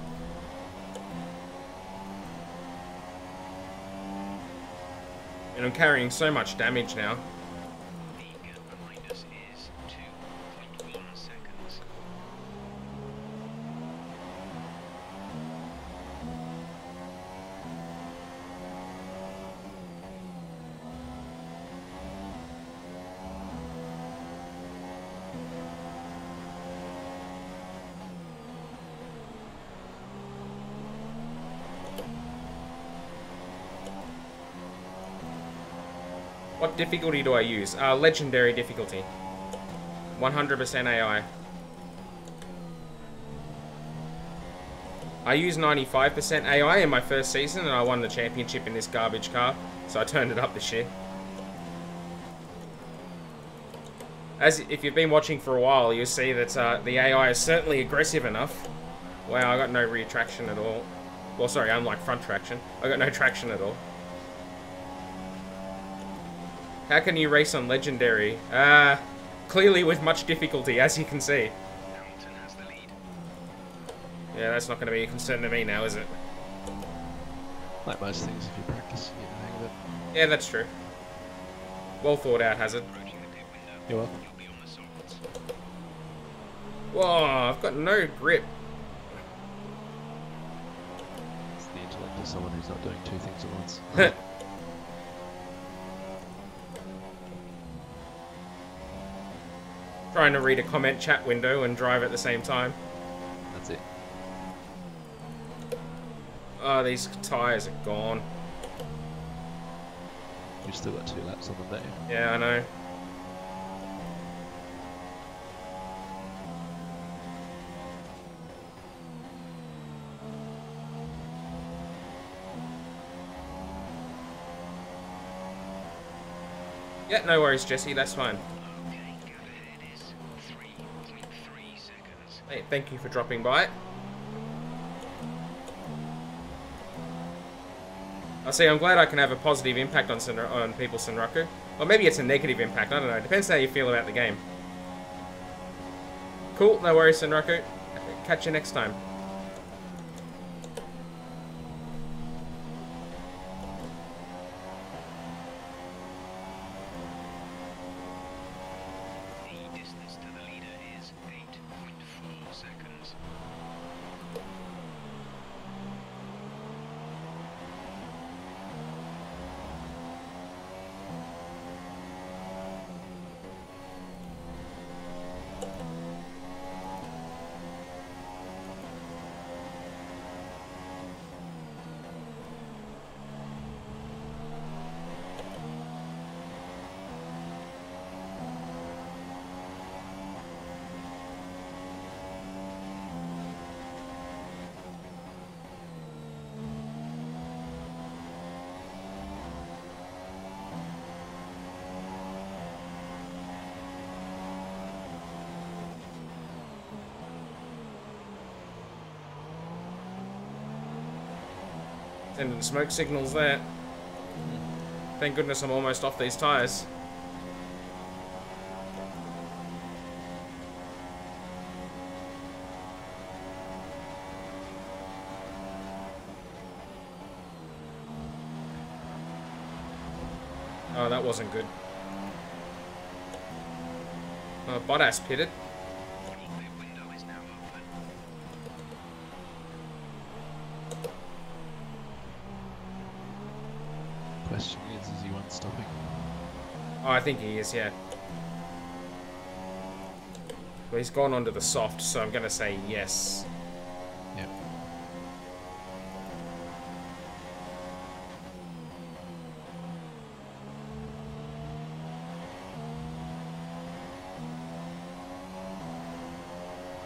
And I'm carrying so much damage now. The gap behind us is 2.1 seconds. What difficulty do I use? Legendary difficulty. 100% AI. I used 95% AI in my first season and I won the championship in this garbage car, so I turned it up this year. As if you've been watching for a while, you'll see that the AI is certainly aggressive enough. Wow, I got no rear traction at all. Well, sorry, unlike front traction. I got no traction at all. How can you race on Legendary? Clearly with much difficulty, as you can see. Hamilton has the lead. Yeah, that's not going to be a concern to me now, is it? Like most things, if you practice, you get the hang of it. Yeah, that's true. Well thought out, Hazard. Approaching the pit window. You're welcome. You'll be on the softs. Whoa, I've got no grip. It's the intellect of someone who's not doing two things at once. Trying to read a comment chat window and drive at the same time. That's it. Oh, these tyres are gone. You've still got 2 laps on them, don't you? Yeah, I know. Yeah, no worries, Jesse, that's fine. Okay, gap ahead is 3.3 seconds. Hey, thank you for dropping by. I see, I'm glad I can have a positive impact on people, Senraku. Or maybe it's a negative impact, I don't know. Depends how you feel about the game. Cool, no worries, Senraku. Catch you next time. The distance to the leader is 8.4 seconds. Sending smoke signals there. Thank goodness I'm almost off these tyres. Oh, that wasn't good. Oh, Bottas pitted. Your pit window is now open. question is he one stopping? Oh, I think he is, yeah. Well, he's gone onto the soft, so I'm going to say yes. Yep.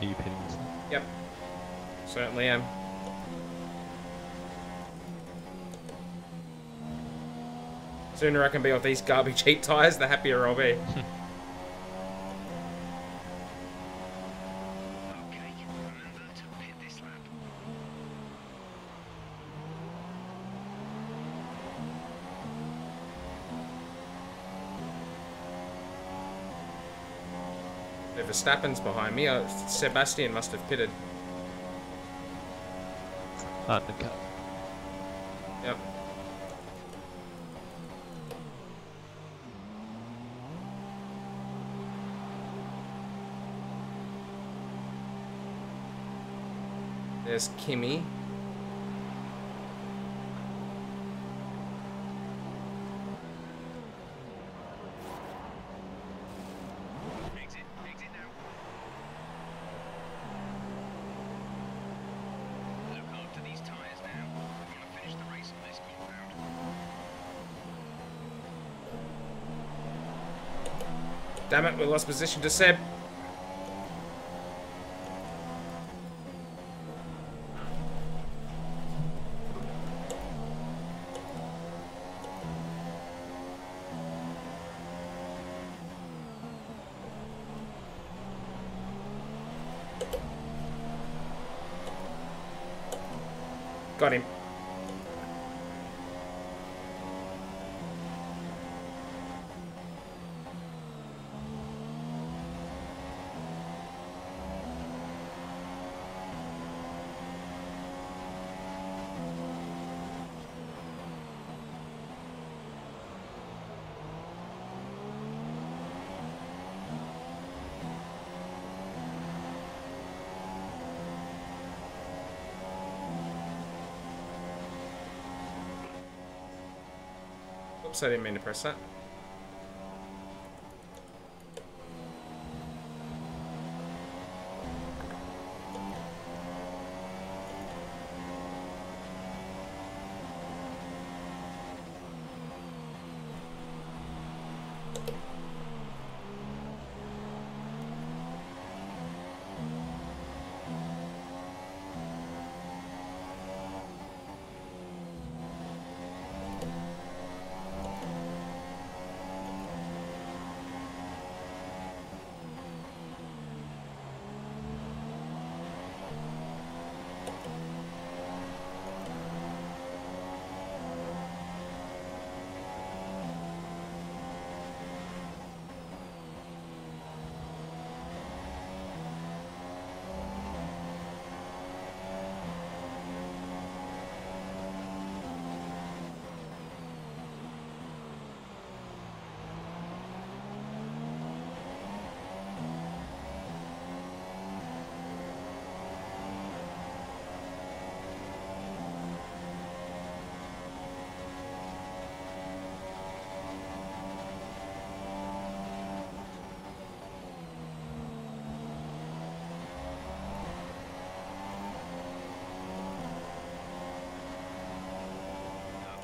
Are you pinning this? Yep. Certainly am. Sooner I can be off these garbage heat tyres, the happier I'll be. Okay, remember to pit this lap. If Verstappen's behind me, Sebastian must have pitted. Undercut. Yep. There's Kimi. Exit now. Look after these tyres now. We're going to finish the race on this compound. Damn it, we lost position to Seb. Got him. Oops, I didn't mean to press that.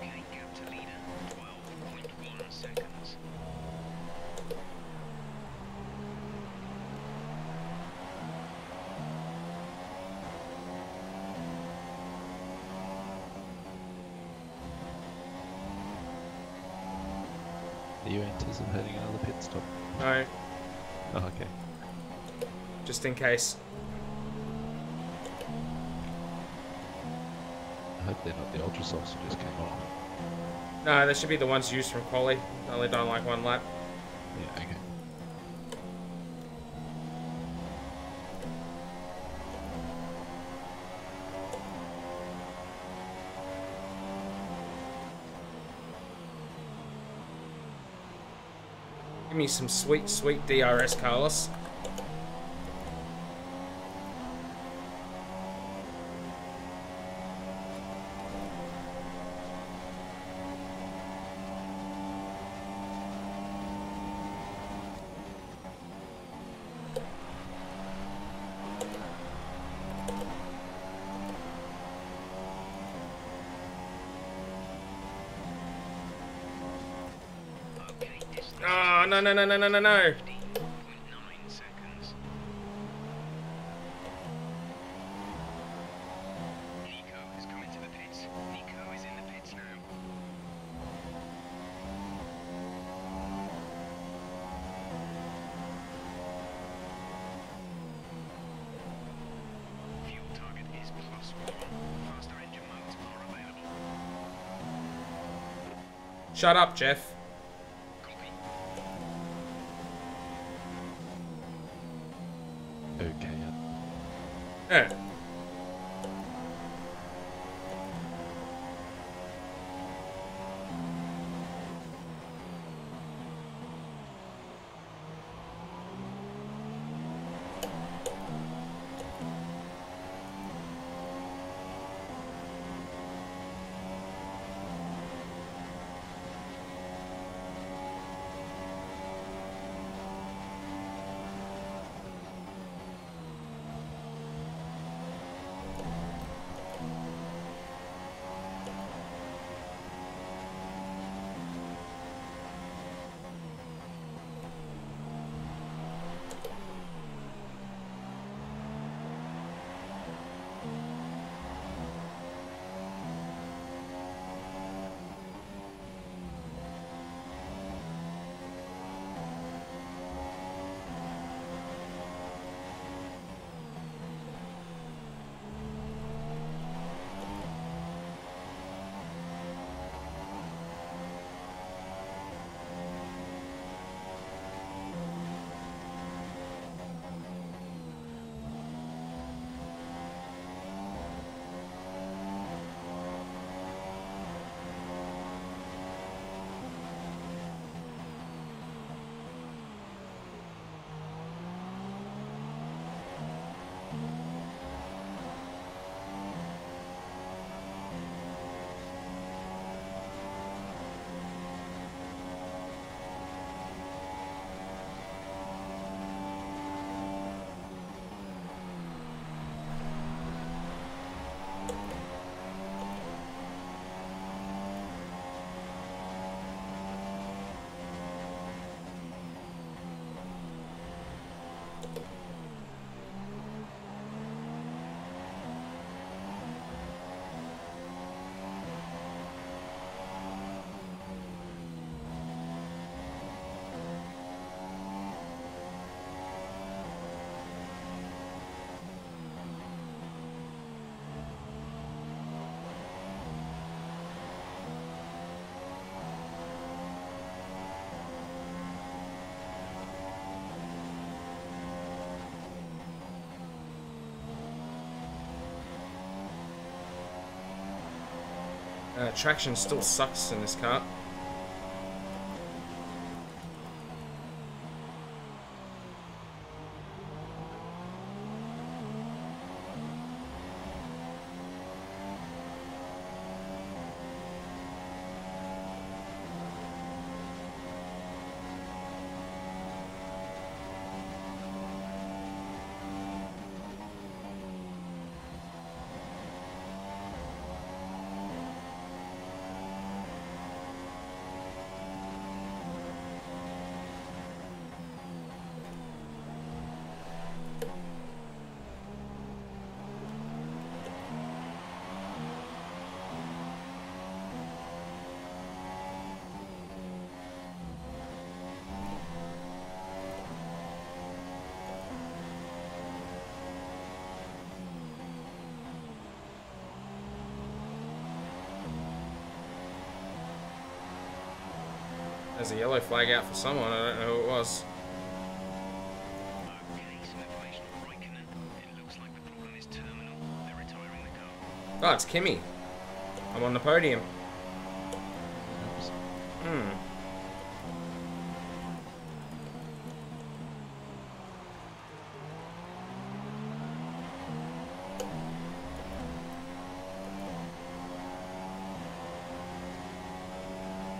Okay, gap to leader, 12.1 seconds. Are you anticipating another pit stop? No, Oh, okay. just in case. I hope they're not the ultra softs who just came off. No, they should be the ones used from quali. Only done like one lap. Yeah, okay. Give me some sweet, sweet DRS, Carlos. Oh, no, no, no, no, no, no, no. 15.9 seconds. Nico has come into the pits. Nico is in the pits now. Fuel target is +1. Faster engine modes are available. Shut up, Jeff. Copy. Okay, Yeah. Traction still sucks in this car. There's a yellow flag out for someone, I don't know who it was. Okay, some information on Raikkonen. It looks like the problem is terminal. They're retiring the car. Oh, it's Kimmy. I'm on the podium. oops.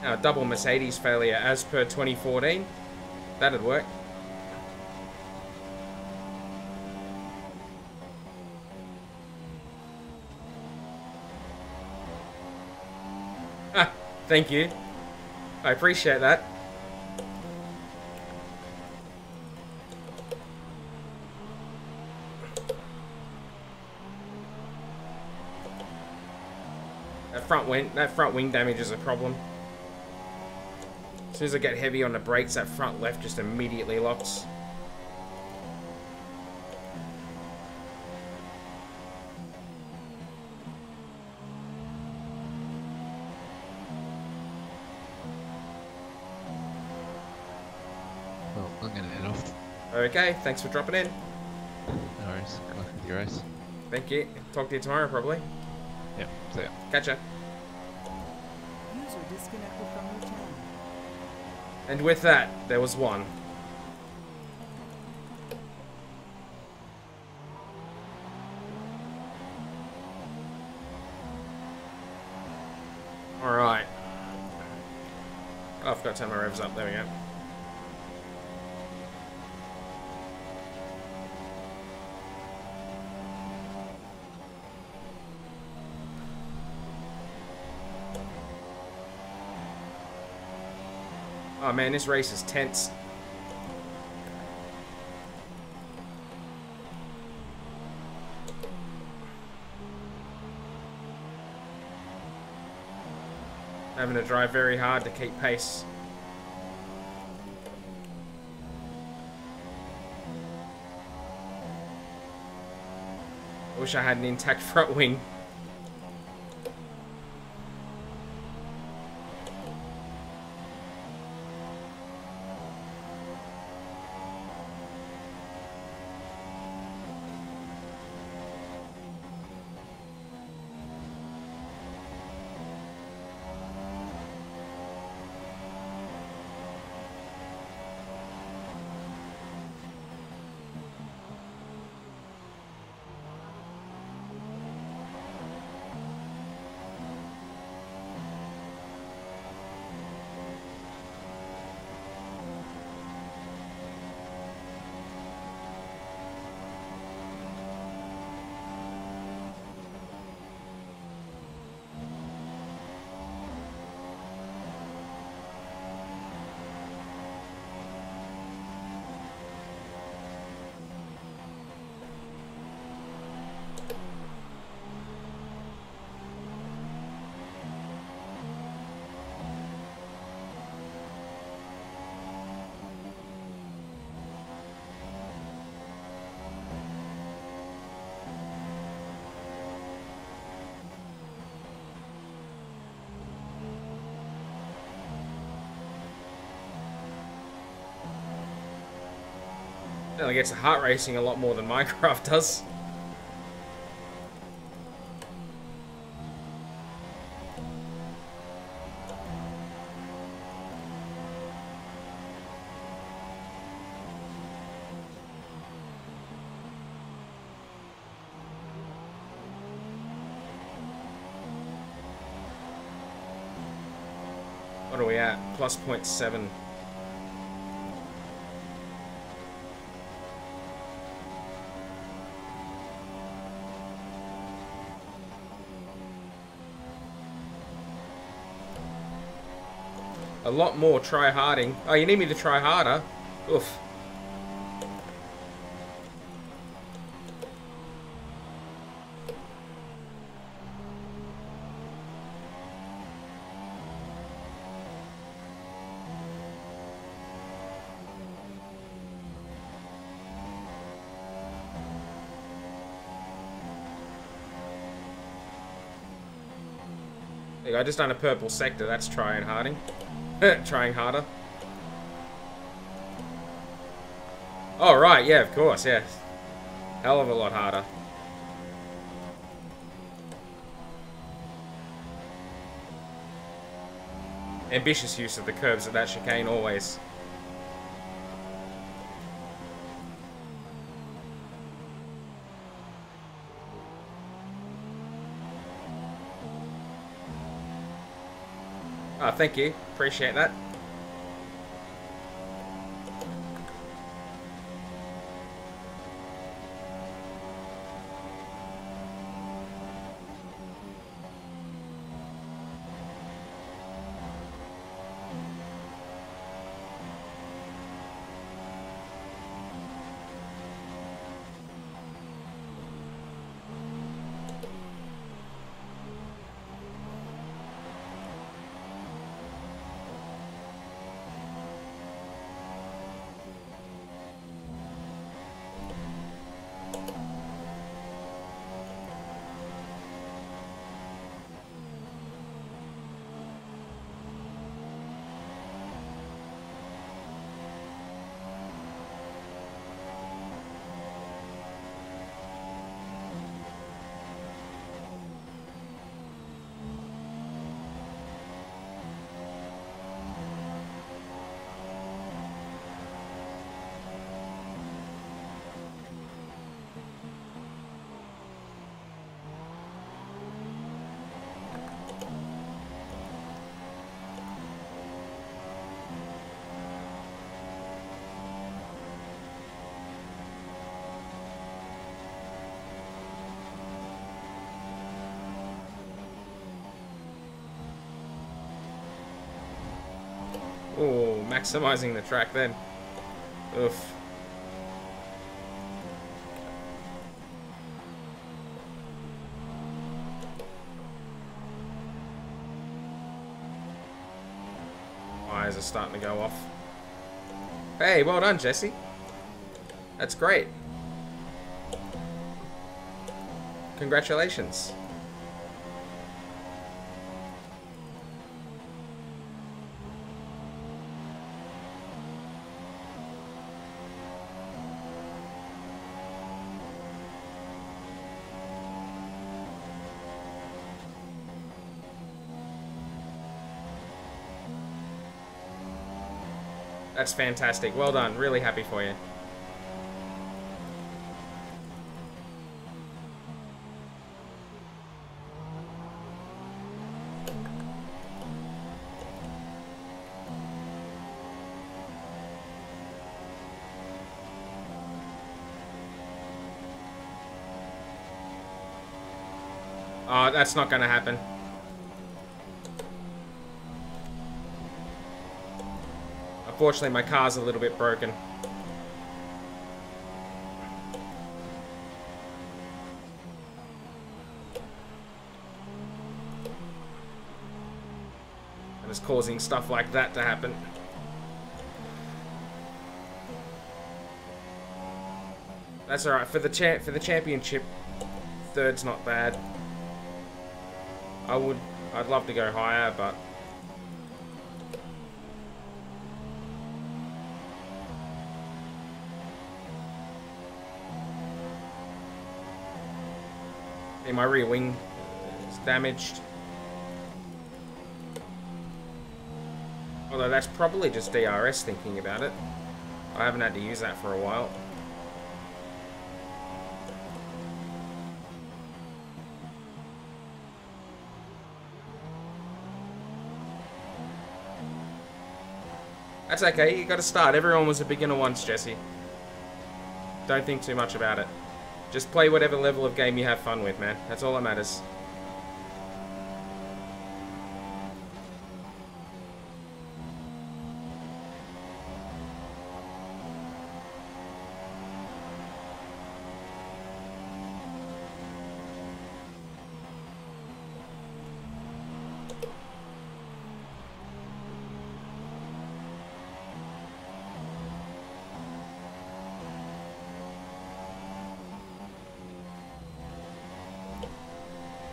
Now, double Mercedes failure as per 2014. That'd work. Ah, thank you. I appreciate that. That front wing damage is a problem. As soon as I get heavy on the brakes, that front left just immediately locks. Well, I'm gonna head off. Okay, thanks for dropping in. No worries. Good luck with your race. Thank you. Talk to you tomorrow, probably. Yep, see ya. Catch ya. User disconnected from your channel. And with that, there was one. Alright. Oh, I forgot to turn my revs up. There we go. Oh man, this race is tense. Having to drive very hard to keep pace. I wish I had an intact front wing. Definitely gets the heart racing a lot more than Minecraft does. What are we at? Plus 0.7. A lot more try-harding. Oh, you need me to try harder? Oof. There you go, I just done a purple sector. That's trying-harding. Trying harder. Oh, right, yeah, of course, yes. Hell of a lot harder. Ambitious use of the curves of that chicane, always. Oh, thank you. Appreciate that. Oh, maximizing the track then. Oof. Eyes are starting to go off. Hey, well done, Jesse. That's great. Congratulations. That's fantastic. Well done. Really happy for you. Oh, that's not going to happen. Unfortunately, my car's a little bit broken. And it's causing stuff like that to happen. That's alright. For the championship, third's not bad. I'd love to go higher, but my rear wing is damaged. Although that's probably just DRS thinking about it. I haven't had to use that for a while. That's okay, you gotta start. Everyone was a beginner once, Jesse. Don't think too much about it. Just play whatever level of game you have fun with, man. That's all that matters.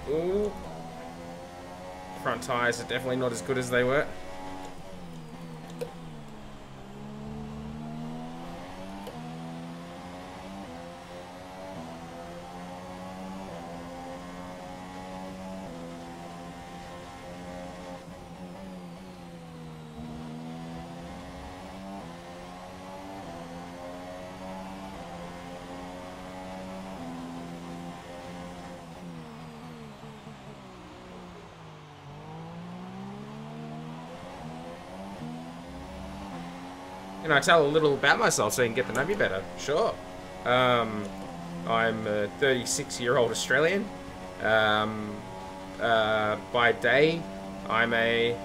Ooh. Front tires are definitely not as good as they were. You know, I tell a little about myself so you can get to know me better. Sure. I'm a 36-year-old Australian. By day, I'm a...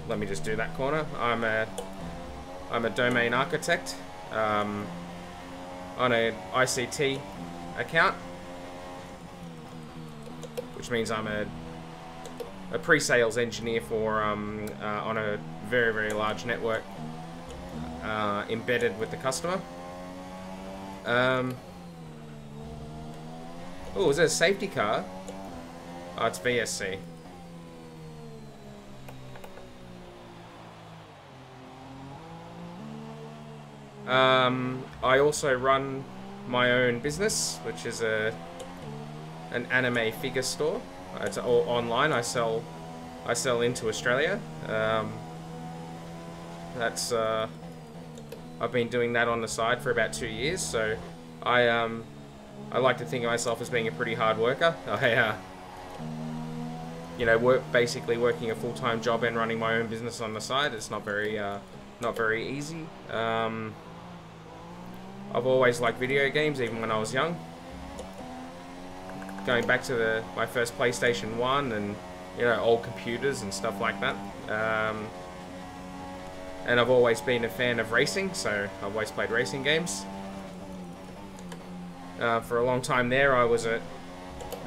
Let me just do that corner. I'm a domain architect on an ICT account, which means I'm a pre-sales engineer for on a very, very large network embedded with the customer. Oh, is that a safety car? Oh, it's VSC. I also run my own business, which is an anime figure store. It's all online. I sell into Australia. I've been doing that on the side for about 2 years, so I like to think of myself as being a pretty hard worker. You know, basically working a full-time job and running my own business on the side. It's not very easy. I've always liked video games, even when I was young. Going back to my first PlayStation 1 and you know, old computers and stuff like that. And I've always been a fan of racing, so I've always played racing games. For a long time there, I was a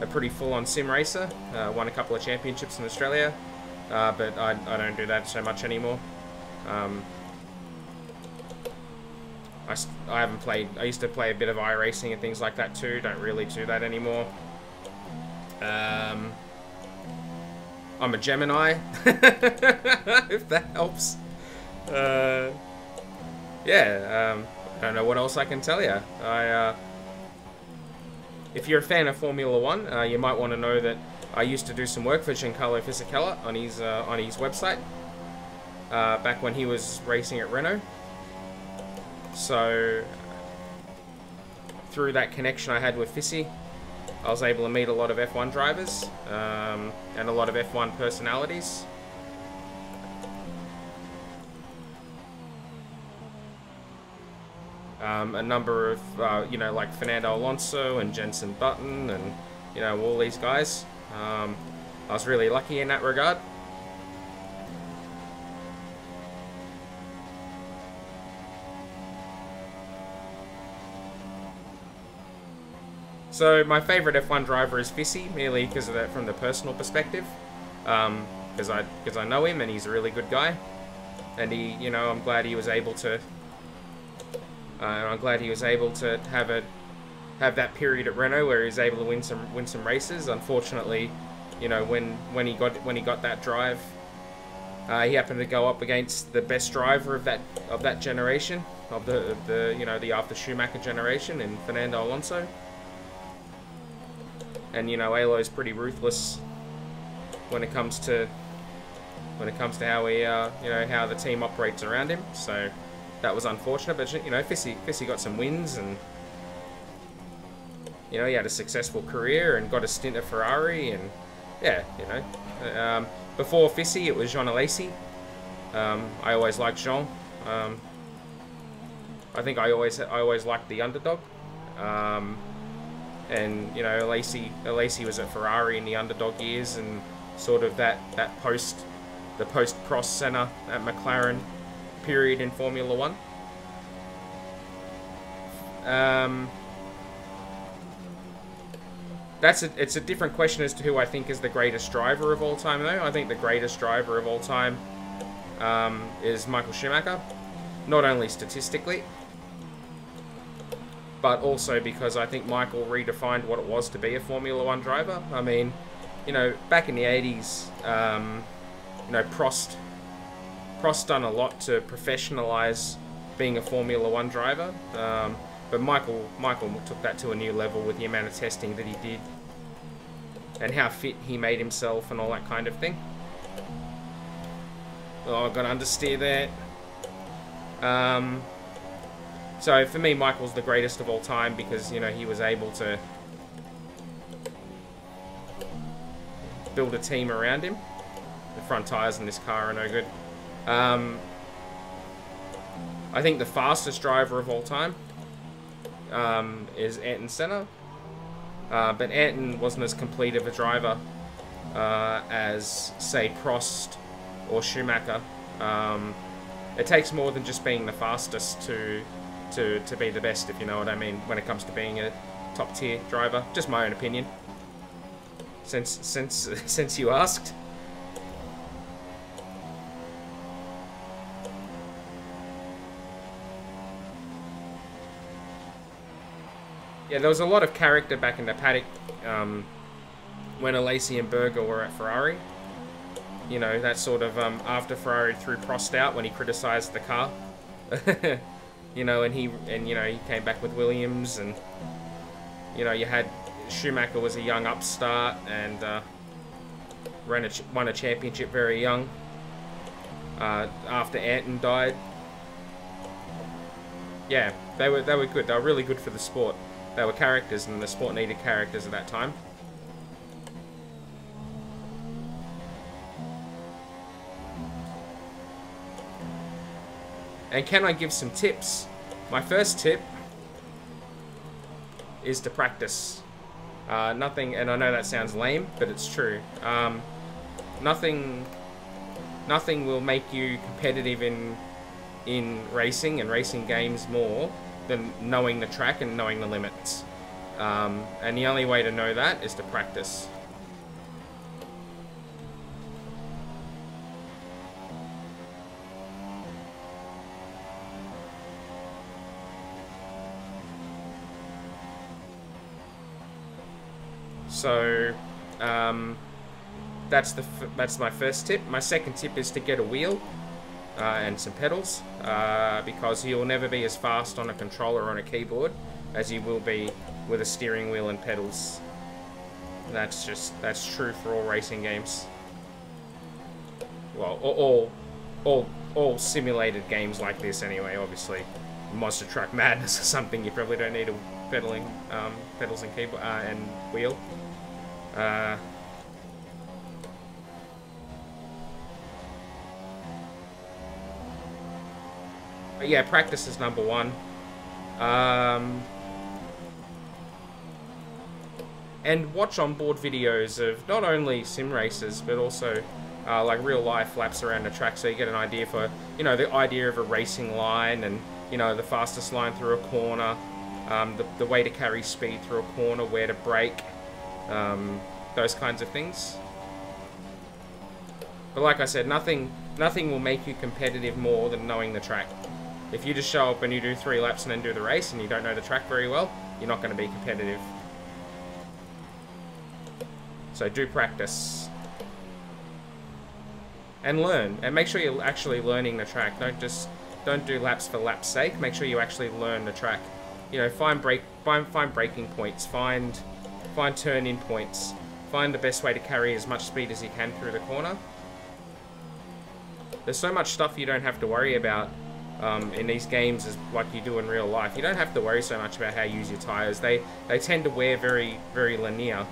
pretty full-on sim racer. Won a couple of championships in Australia, but I don't do that so much anymore. I haven't played. I used to play a bit of iRacing and things like that too. Don't really do that anymore. I'm a Gemini, if that helps. Yeah, I don't know what else I can tell you. If you're a fan of Formula One, you might want to know that I used to do some work for Giancarlo Fisichella on his website back when he was racing at Renault. So through that connection I had with Fissy, I was able to meet a lot of F1 drivers and a lot of F1 personalities. A number of, you know, like Fernando Alonso and Jenson Button and, you know, all these guys. I was really lucky in that regard. So my favorite F1 driver is Fissy, merely because of that from the personal perspective. Because I know him and he's a really good guy. And he, you know, I'm glad he was able to have that period at Renault where he was able to win some races. Unfortunately, you know, when he got that drive, he happened to go up against the best driver of that generation, of the you know, the after Schumacher generation, in Fernando Alonso. And you know, Alo's pretty ruthless when it comes to how he you know, how the team operates around him. So that was unfortunate, but you know, Fissy got some wins, and you know, he had a successful career and got a stint at Ferrari, and yeah, you know, before Fissy it was Jean Alesi. I always liked Jean. I think I always liked the underdog. And you know, Alesi was at Ferrari in the underdog years, and sort of the post-Prost Senna at McLaren period in Formula One. It's a different question as to who I think is the greatest driver of all time, though. I think the greatest driver of all time is Michael Schumacher, not only statistically, but also because I think Michael redefined what it was to be a Formula One driver. I mean, you know, back in the 80s, you know, Prost done a lot to professionalize being a Formula One driver, but Michael took that to a new level with the amount of testing that he did and how fit he made himself and all that kind of thing. Oh, I've got to understeer there. So for me, Michael's the greatest of all time because, you know, he was able to build a team around him. The front tires in this car are no good. I think the fastest driver of all time is Ayrton Senna. But Ayrton wasn't as complete of a driver as, say, Prost or Schumacher. It takes more than just being the fastest to be the best, if you know what I mean, when it comes to being a top tier driver. Just my own opinion. Since you asked. Yeah, there was a lot of character back in the paddock when Alesi and Berger were at Ferrari. You know, that sort of after Ferrari threw Prost out when he criticised the car. You know, and he came back with Williams, and you know, you had Schumacher was a young upstart and won a championship very young after Ayrton died. Yeah, they were good. They were really good for the sport. They were characters, and the sport needed characters at that time. And can I give some tips? My first tip is to practice. Nothing, and I know that sounds lame, but it's true. nothing will make you competitive in racing and racing games more than knowing the track and knowing the limits. And the only way to know that is to practice. So, that's my first tip. My second tip is to get a wheel and some pedals, because you'll never be as fast on a controller or on a keyboard as you will be with a steering wheel and pedals. That's true for all racing games. Well, all simulated games like this anyway. Obviously, Monster Truck Madness or something, you probably don't need a pedals and keyboard and wheel. But yeah, practice is number one. And watch onboard videos of not only sim races, but also like real life laps around the track, so you get an idea for, the idea of a racing line, and, the fastest line through a corner, the way to carry speed through a corner, where to brake, those kinds of things. But like I said, nothing will make you competitive more than knowing the track. If you just show up and you do 3 laps and then do the race and you don't know the track very well, you're not going to be competitive. So do practice. And learn. And make sure you're actually learning the track. Don't do laps for laps' sake. Make sure you actually learn the track. Find braking points, find turn-in points, find the best way to carry as much speed as you can through the corner. There's so much stuff you don't have to worry about in these games as like you do in real life. You don't have to worry so much about how you use your tires. They tend to wear very, very linear,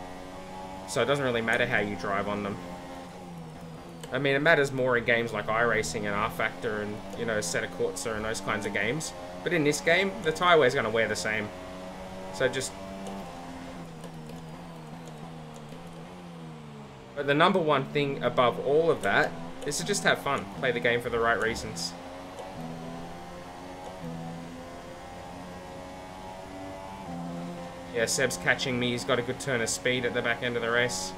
so it doesn't really matter how you drive on them. I mean, it matters more in games like iRacing and R-Factor and, Assetto Corsa and those kinds of games. But in this game, the tire wear is going to wear the same. So But the number one thing above all of that is to just have fun. Play the game for the right reasons. Yeah, Seb's catching me. He's got a good turn of speed at the back end of the race.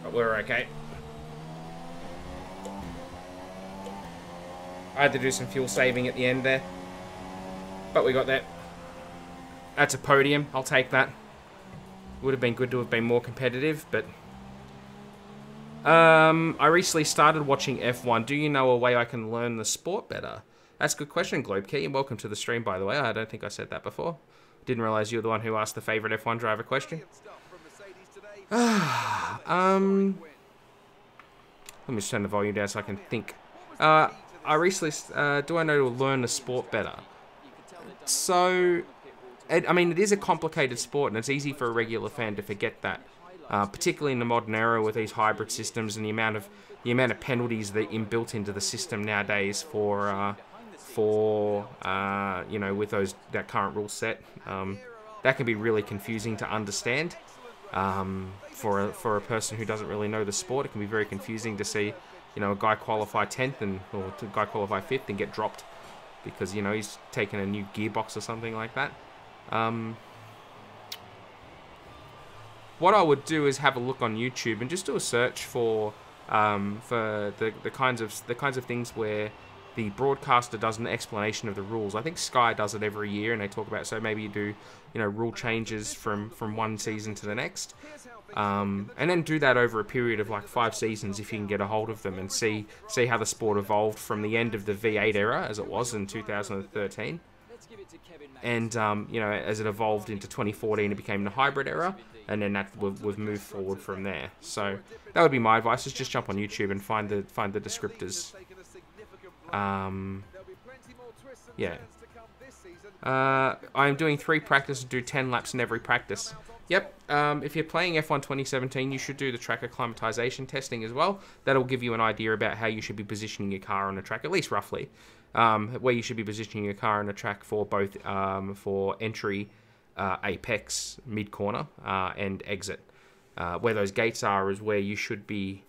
But we're okay. I had to do some fuel saving at the end there. But we got that. That's a podium. I'll take that. Would have been good to have been more competitive, but... I recently started watching F1. Do you know a way I can learn the sport better? That's a good question, Globekey, and welcome to the stream, by the way. I don't think I said that before. Didn't realise you were the one who asked the favourite F1 driver question. Let me just turn the volume down so I can think. I recently... do I know to learn the sport better? So... I mean, it is a complicated sport, and it's easy for a regular fan to forget that. Particularly in the modern era with these hybrid systems and the amount of penalties that are inbuilt into the system nowadays for with that current rule set, that can be really confusing to understand. For a person who doesn't really know the sport, it can be very confusing to see, a guy qualify 10th or a guy qualify 5th and get dropped because he's taken a new gearbox or something like that. What I would do is have a look on YouTube and just do a search for the kinds of things where the broadcaster does an explanation of the rules. I think Sky does it every year, and they talk about, so maybe you do rule changes from one season to the next, and then do that over a period of like 5 seasons if you can get a hold of them, and see how the sport evolved from the end of the V8 era as it was in 2013. And, as it evolved into 2014, it became the hybrid era, and then that we've moved forward from there. So that would be my advice, is just jump on YouTube and find the descriptors. Yeah. I'm doing 3 practice and do 10 laps in every practice. Yep, if you're playing F1 2017, you should do the track acclimatization testing as well. That'll give you an idea about how you should be positioning your car on the track, at least roughly. Where you should be positioning your car on the track for both for entry apex, mid corner, and exit. Where those gates are is where you should be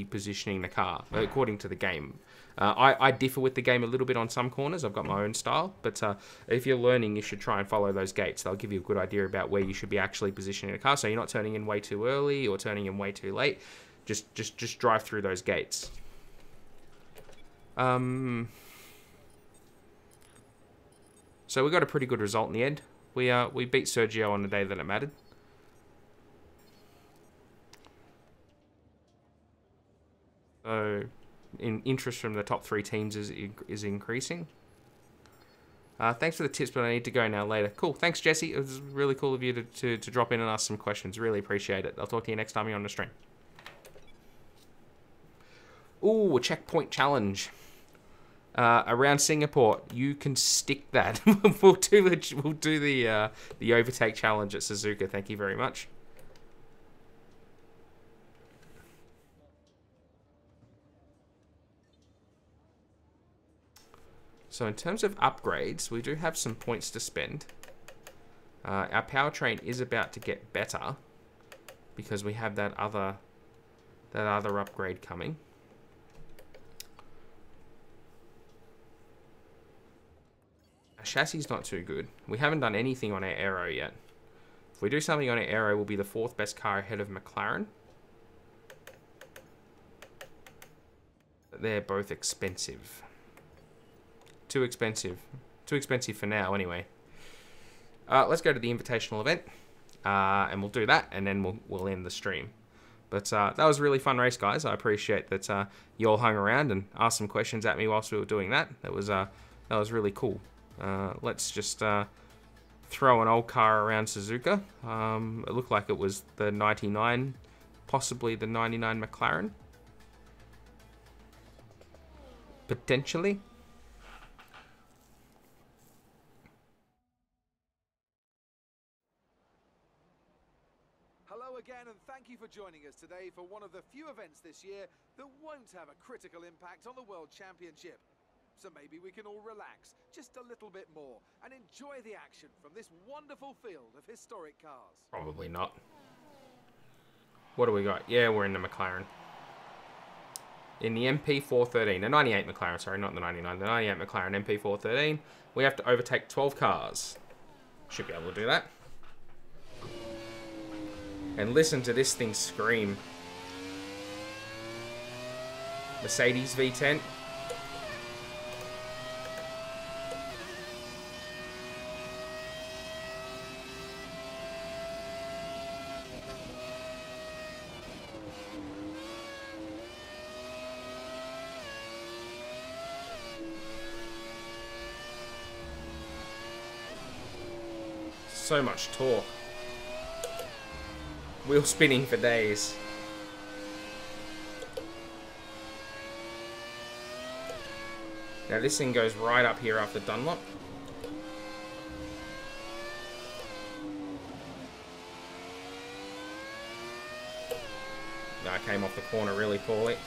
positioning the car according to the game. I differ with the game a little bit on some corners. I've got my own style, but if you're learning, you should try and follow those gates. They'll give you a good idea about where you should be actually positioning the car, so you're not turning in way too early or turning in way too late. Just drive through those gates. So we got a pretty good result in the end. We beat Sergio on the day that it mattered. So, interest from the top 3 teams is increasing. Thanks for the tips, but I need to go now later. Cool. Thanks, Jesse. It was really cool of you to drop in and ask some questions. Really appreciate it. I'll talk to you next time you're on the stream. Ooh, a checkpoint challenge. Around Singapore, you can stick that. we'll do the overtake challenge at Suzuka. Thank you very much. So in terms of upgrades, we do have some points to spend. Our powertrain is about to get better because we have that other upgrade coming. Our chassis is not too good. We haven't done anything on our aero yet. If we do something on our aero, we'll be the 4th best car ahead of McLaren. But they're both expensive. Too expensive. Too expensive for now, anyway. Let's go to the invitational event. And we'll do that, and then we'll end the stream. But that was a really fun race, guys. I appreciate that you all hung around and asked some questions at me whilst we were doing that. That was really cool. Let's just throw an old car around Suzuka. It looked like it was the 99, possibly the 99 McLaren. Potentially. Hello again, and thank you for joining us today for one of the few events this year that won't have a critical impact on the World Championship. So maybe we can all relax just a little bit more and enjoy the action from this wonderful field of historic cars. Probably not. What do we got? Yeah, we're in the McLaren. In the MP413, the 98 McLaren, sorry, not the 99, the 98 McLaren MP413, we have to overtake 12 cars. Should be able to do that. And listen to this thing scream. Mercedes V10. So much torque. Wheel spinning for days. Now this thing goes right up here after Dunlop. I came off the corner really poorly.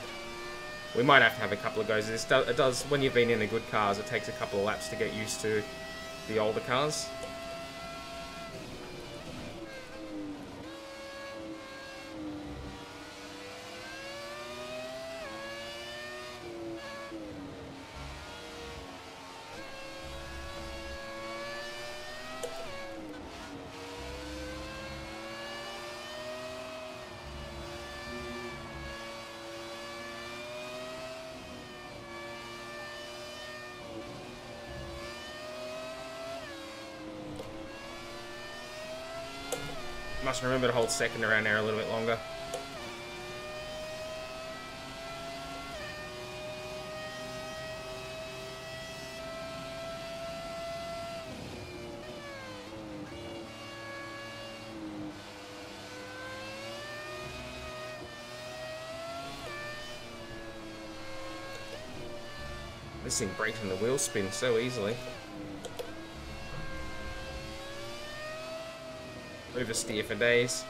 We might have to have a couple of goes at this. It does, when you've been in the good cars, it takes a couple of laps to get used to the older cars. Must remember to hold second around there a little bit longer. This thing breaks in the wheel spin so easily. Oversteer for days.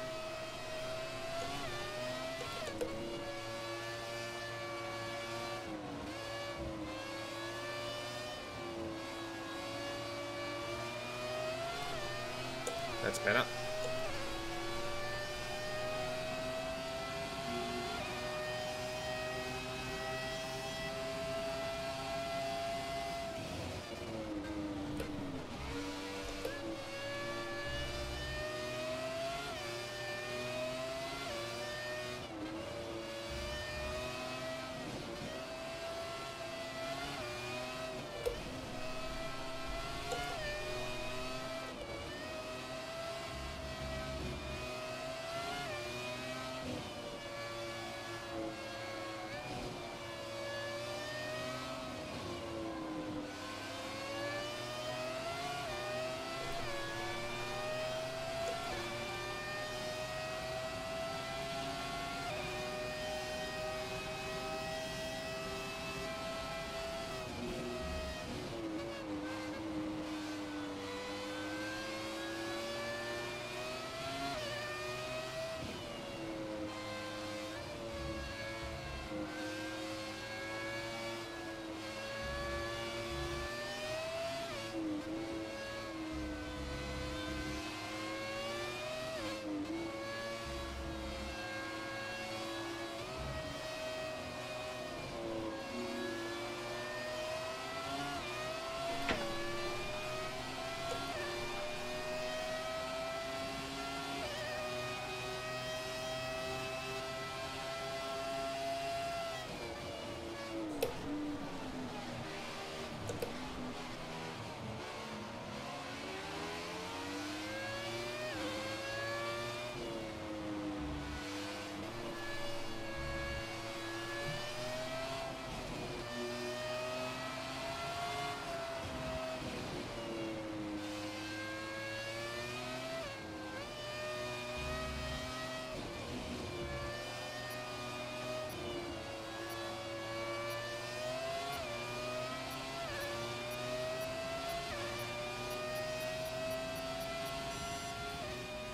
That's better.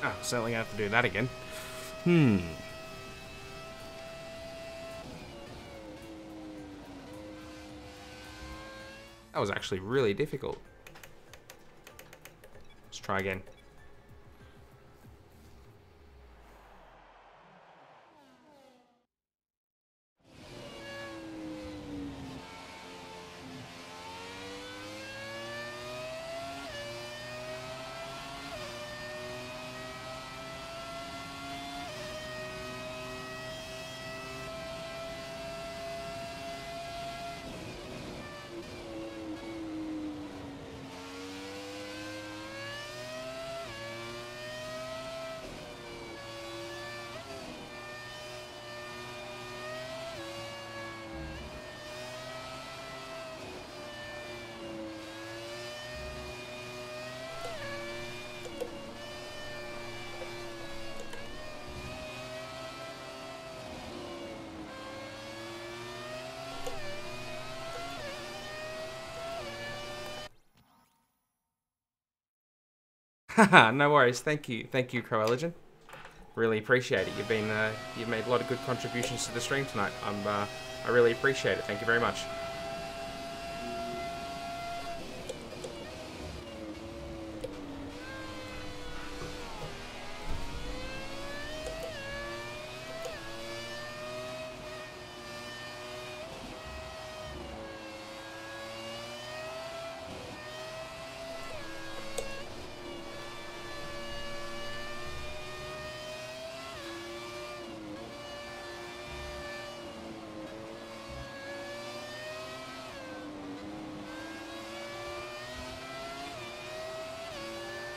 Oh, certainly gonna have to do that again. That was actually really difficult. Let's try again. Haha, no worries. Thank you, Croeligen. Really appreciate it. You've made a lot of good contributions to the stream tonight. I really appreciate it. Thank you very much.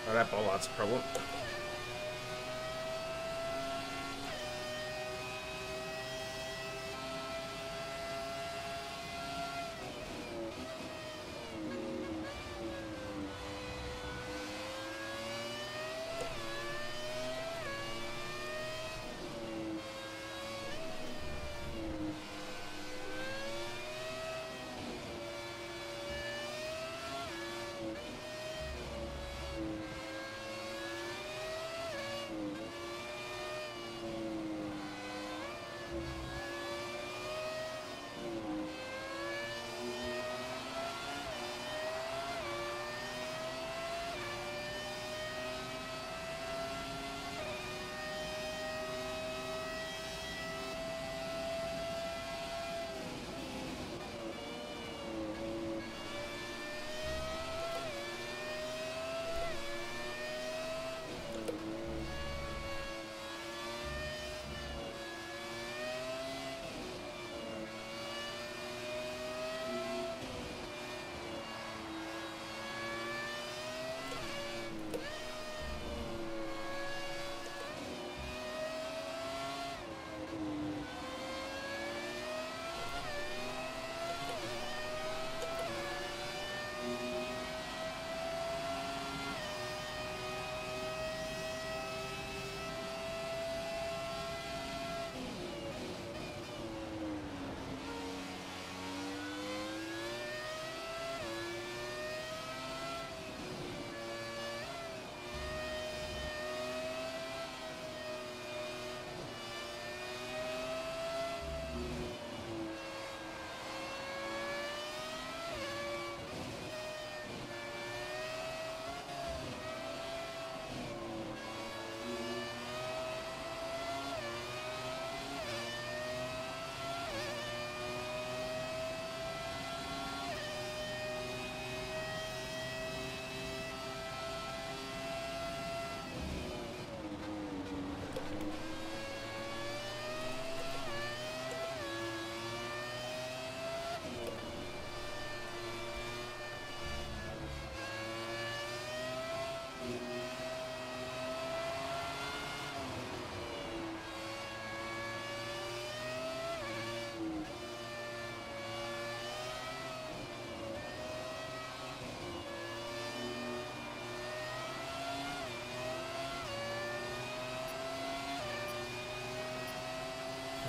Oh, that bollard's a problem.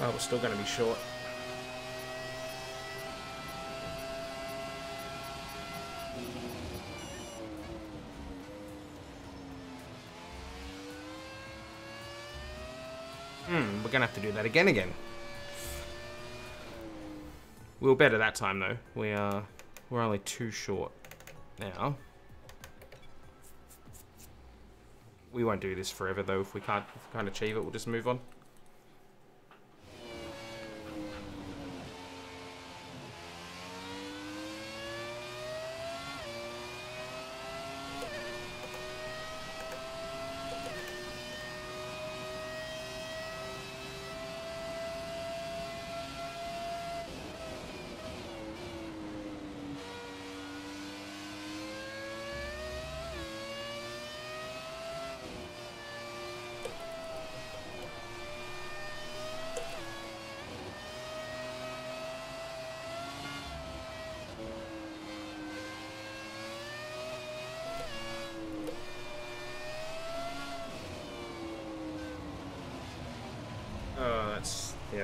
Oh, we're still going to be short. We're going to have to do that again. We were better that time, though. We're only 2 short now. We won't do this forever, though. If we can't achieve it, we'll just move on.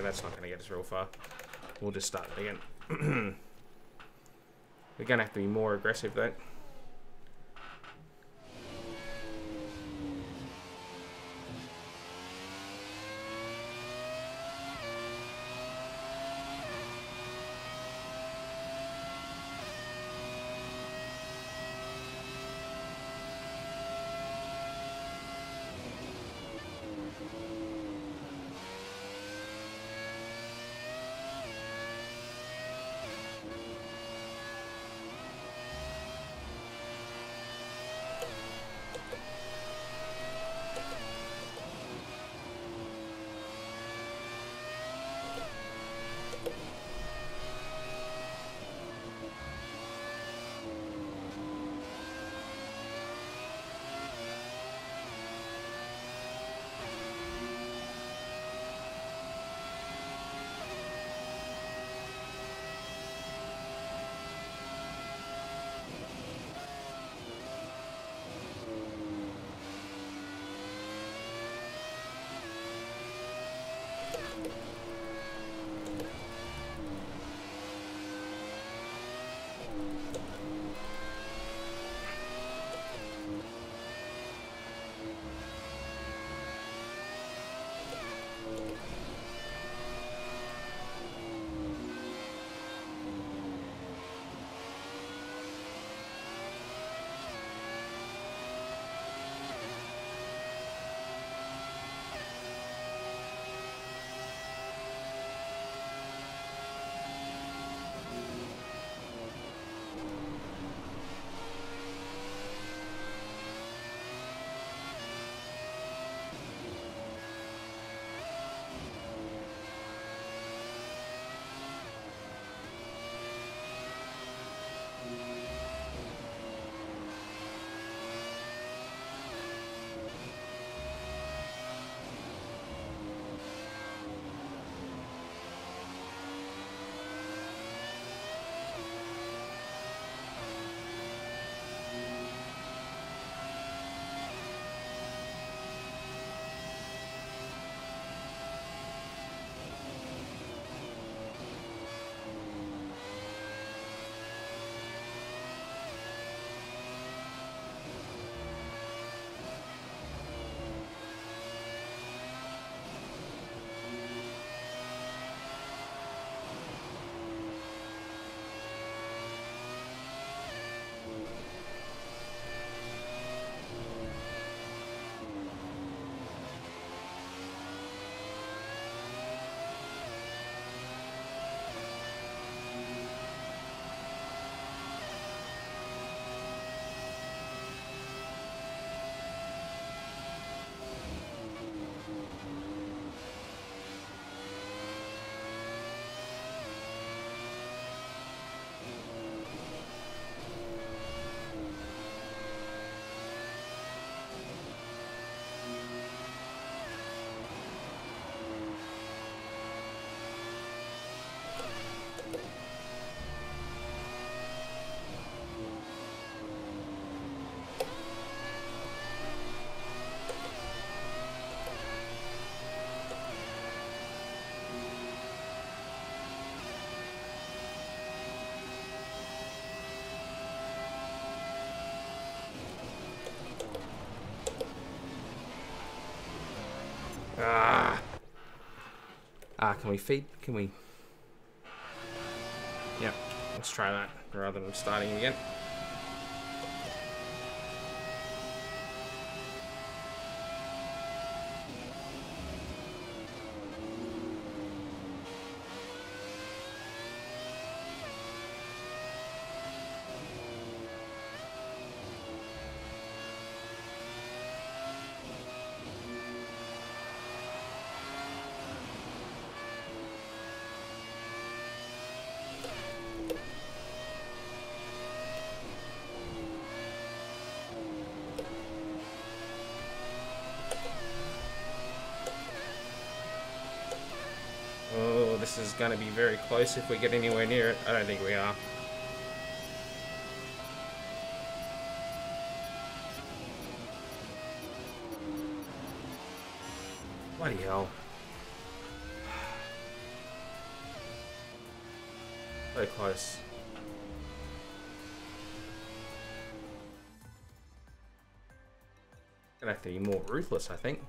That's not going to get us real far. We'll just start it again. We're going to have to be more aggressive, though. Ah. Can we feed? Can we? Yep. Let's try that rather than starting again. Oh, this is going to be very close if we get anywhere near it. I don't think we are. Bloody hell. So close. Gonna have to be more ruthless, I think.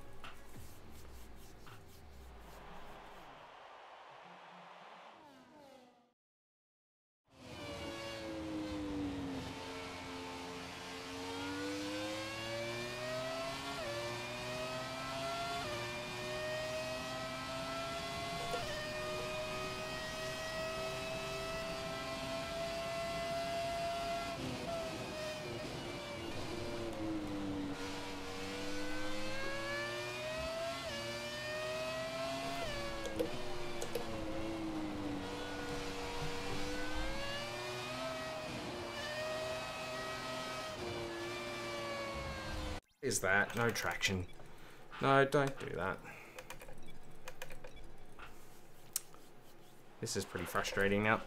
Is that? No traction. No, don't do that. This is pretty frustrating now.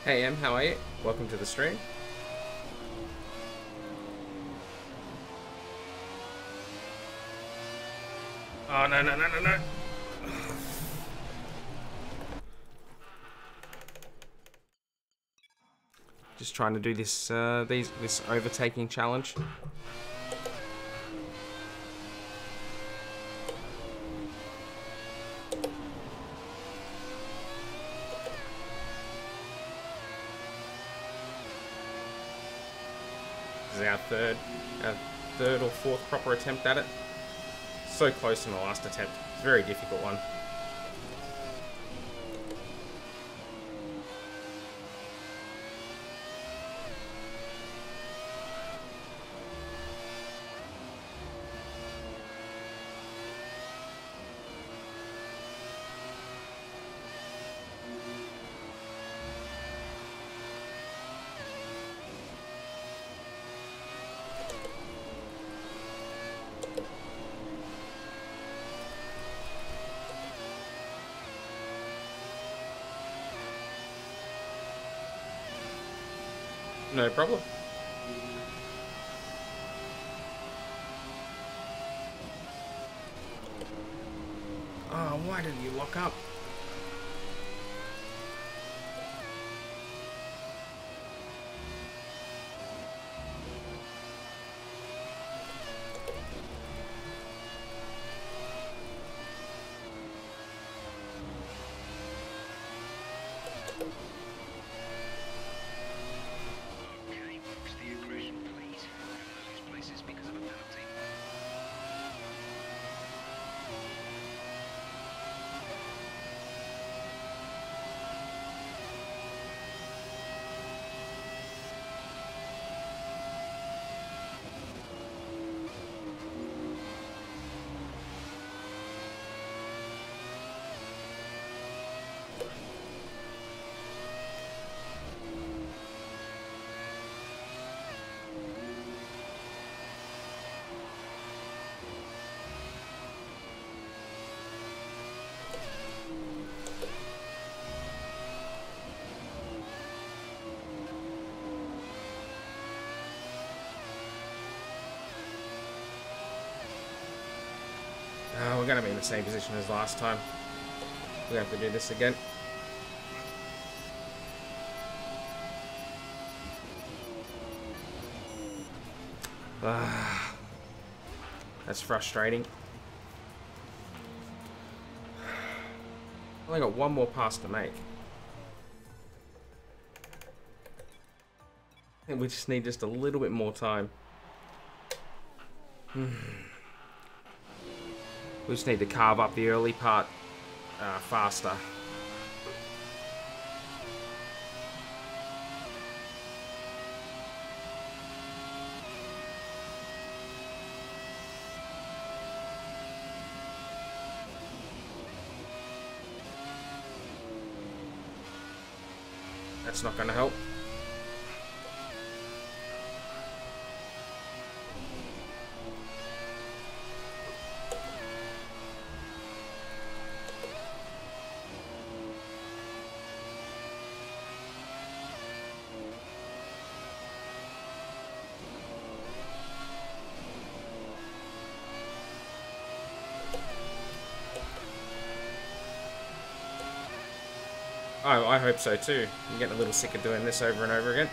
Hey Em, how are you? Welcome to the stream. Oh no no no no no! Just trying to do this this overtaking challenge. This is our third or fourth proper attempt at it. So close in the last attempt. It's a very difficult one. No problem. Oh, why did you lock up? Okay, box the aggression, please. Don't lose places because of a penalty. We're going to be in the same position as last time. We have to do this again. That's frustrating. Only got one more pass to make. I think we just need just a little bit more time. We just need to carve up the early part faster. That's not going to help. Oh, I hope so too. I'm getting a little sick of doing this over and over again.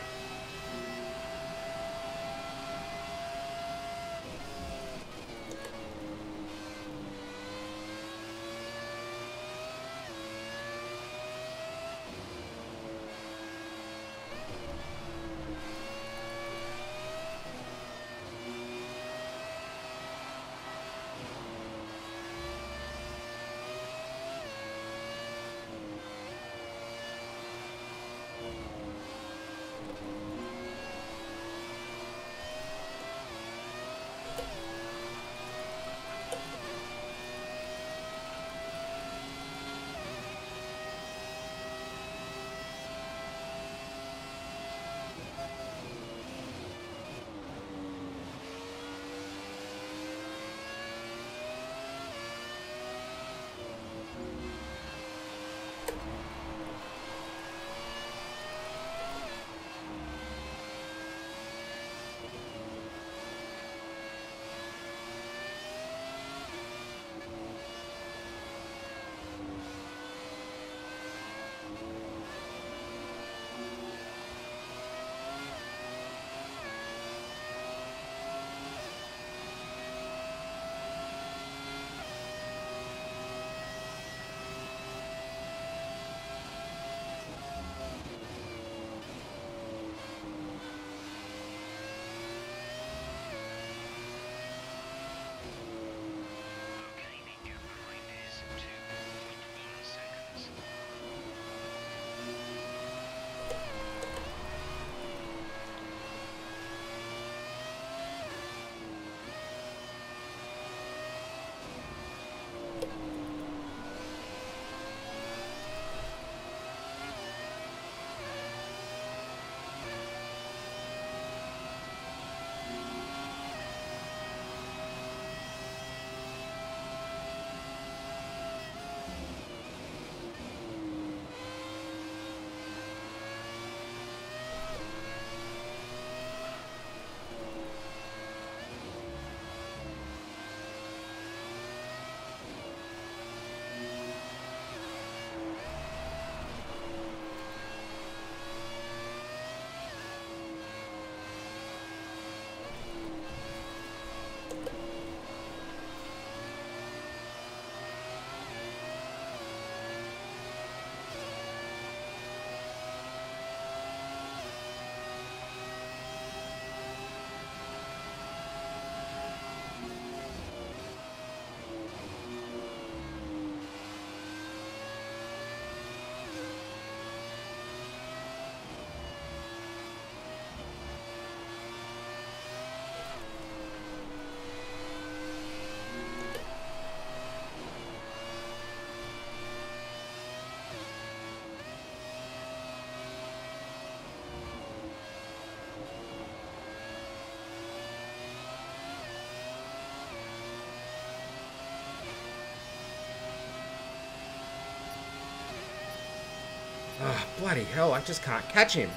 Oh, bloody hell, I just can't catch him.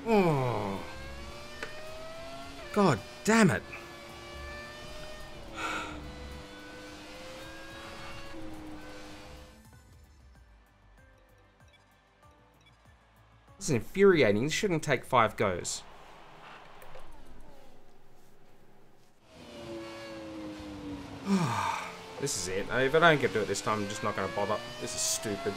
Oh. God damn it. This is infuriating. This shouldn't take 5 goes. This is it. If I don't get to do it this time, I'm just not going to bother. This is stupid.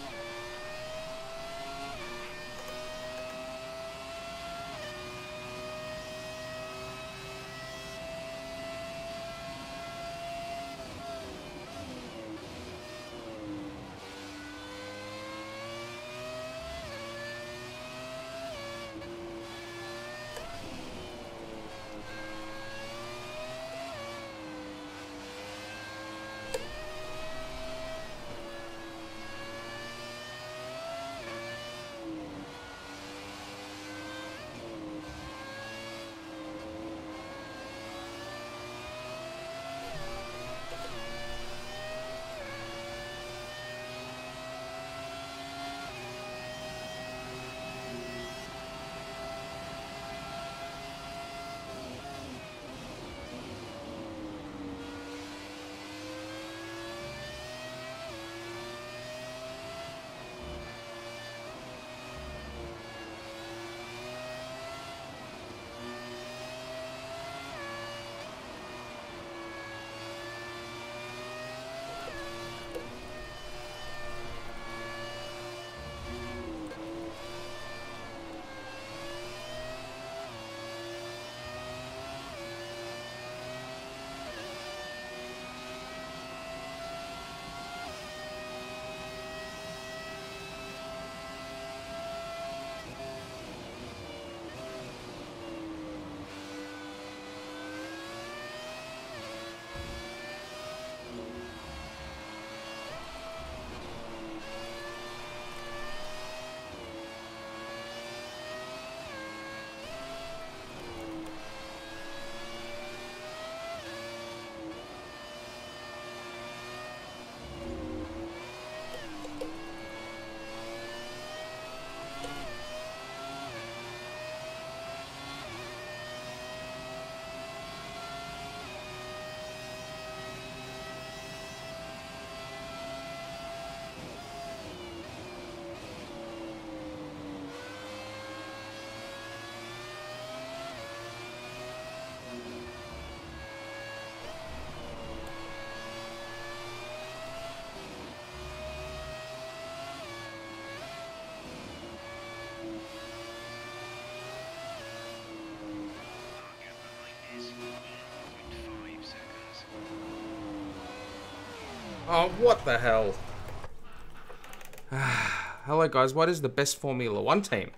Oh, what the hell? Hello guys, what is the best Formula 1 team?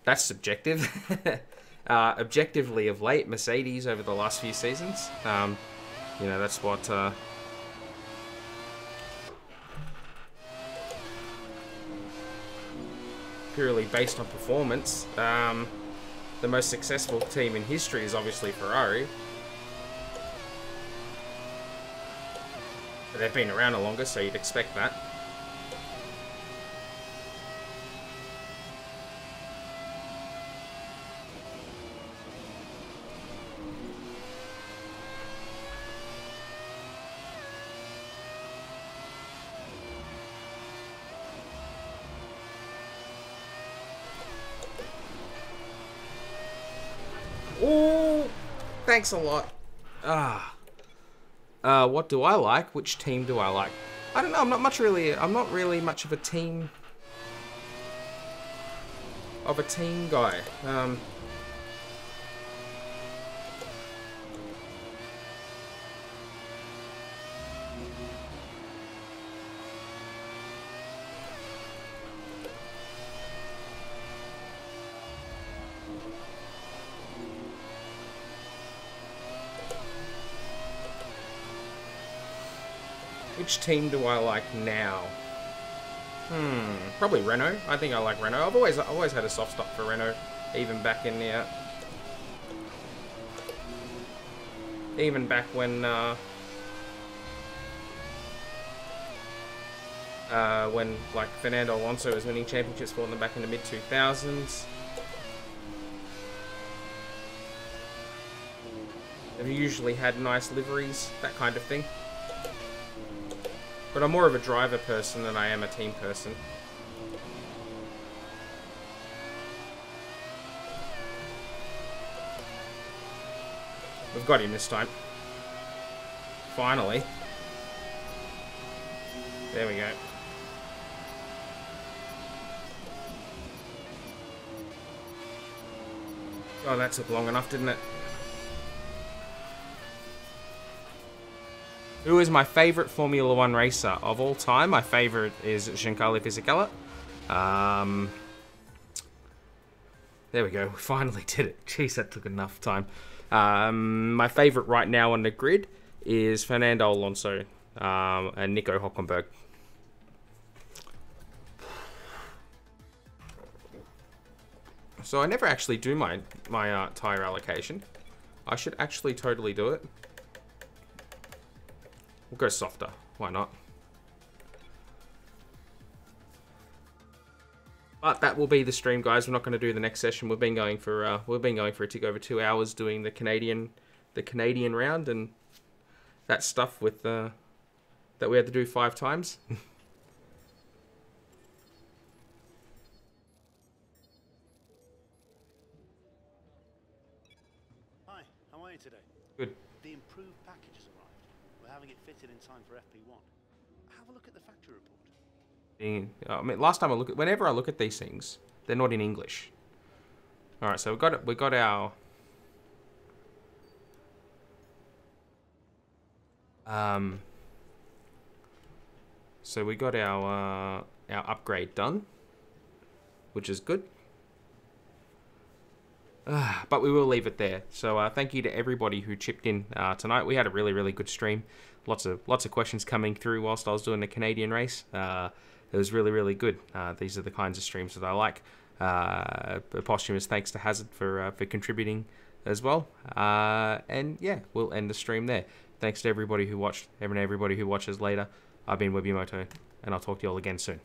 That's subjective. Objectively of late, Mercedes over the last few seasons. You know, that's what... purely based on performance. The most successful team in history is obviously Ferrari. But they've been around the longest, so you'd expect that. Oh, thanks a lot. What do I like? Which team do I like? I don't know. I'm not really much of a team guy. Which team do I like now? Probably Renault. I think I like Renault. I've always had a soft spot for Renault, even back in the Even back when like Fernando Alonso was winning championships for them back in the mid 2000s. They've usually had nice liveries, that kind of thing. But I'm more of a driver person than I am a team person. We've got him this time. Finally. There we go. Oh, that took long enough, didn't it? Who is my favourite Formula 1 racer of all time? My favourite is Giancarlo Fisichella. There we go. We finally did it. Jeez, that took enough time. My favourite right now on the grid is Fernando Alonso and Nico Hülkenberg. So I never actually do my tyre allocation. I should actually totally do it. We'll go softer. Why not? But that will be the stream, guys. We're not going to do the next session. We've been going for a tick over 2 hours doing the Canadian round and that stuff with that we had to do 5 times. Hi, how are you today? Good. The improved package has arrived. We're having it fitted in time for FP1. Have a look at the factory report. I mean, last time whenever I look at these things, they're not in English. All right, so we got our so we got our upgrade done, which is good. But we will leave it there. So thank you to everybody who chipped in tonight. We had a really good stream. Lots of questions coming through whilst I was doing the Canadian race. It was really good. These are the kinds of streams that I like. A posthumous thanks to Hazard for contributing as well. And yeah, we'll end the stream there. Thanks to everybody who watched, and everybody who watches later. I've been Webimoto, and I'll talk to you all again soon.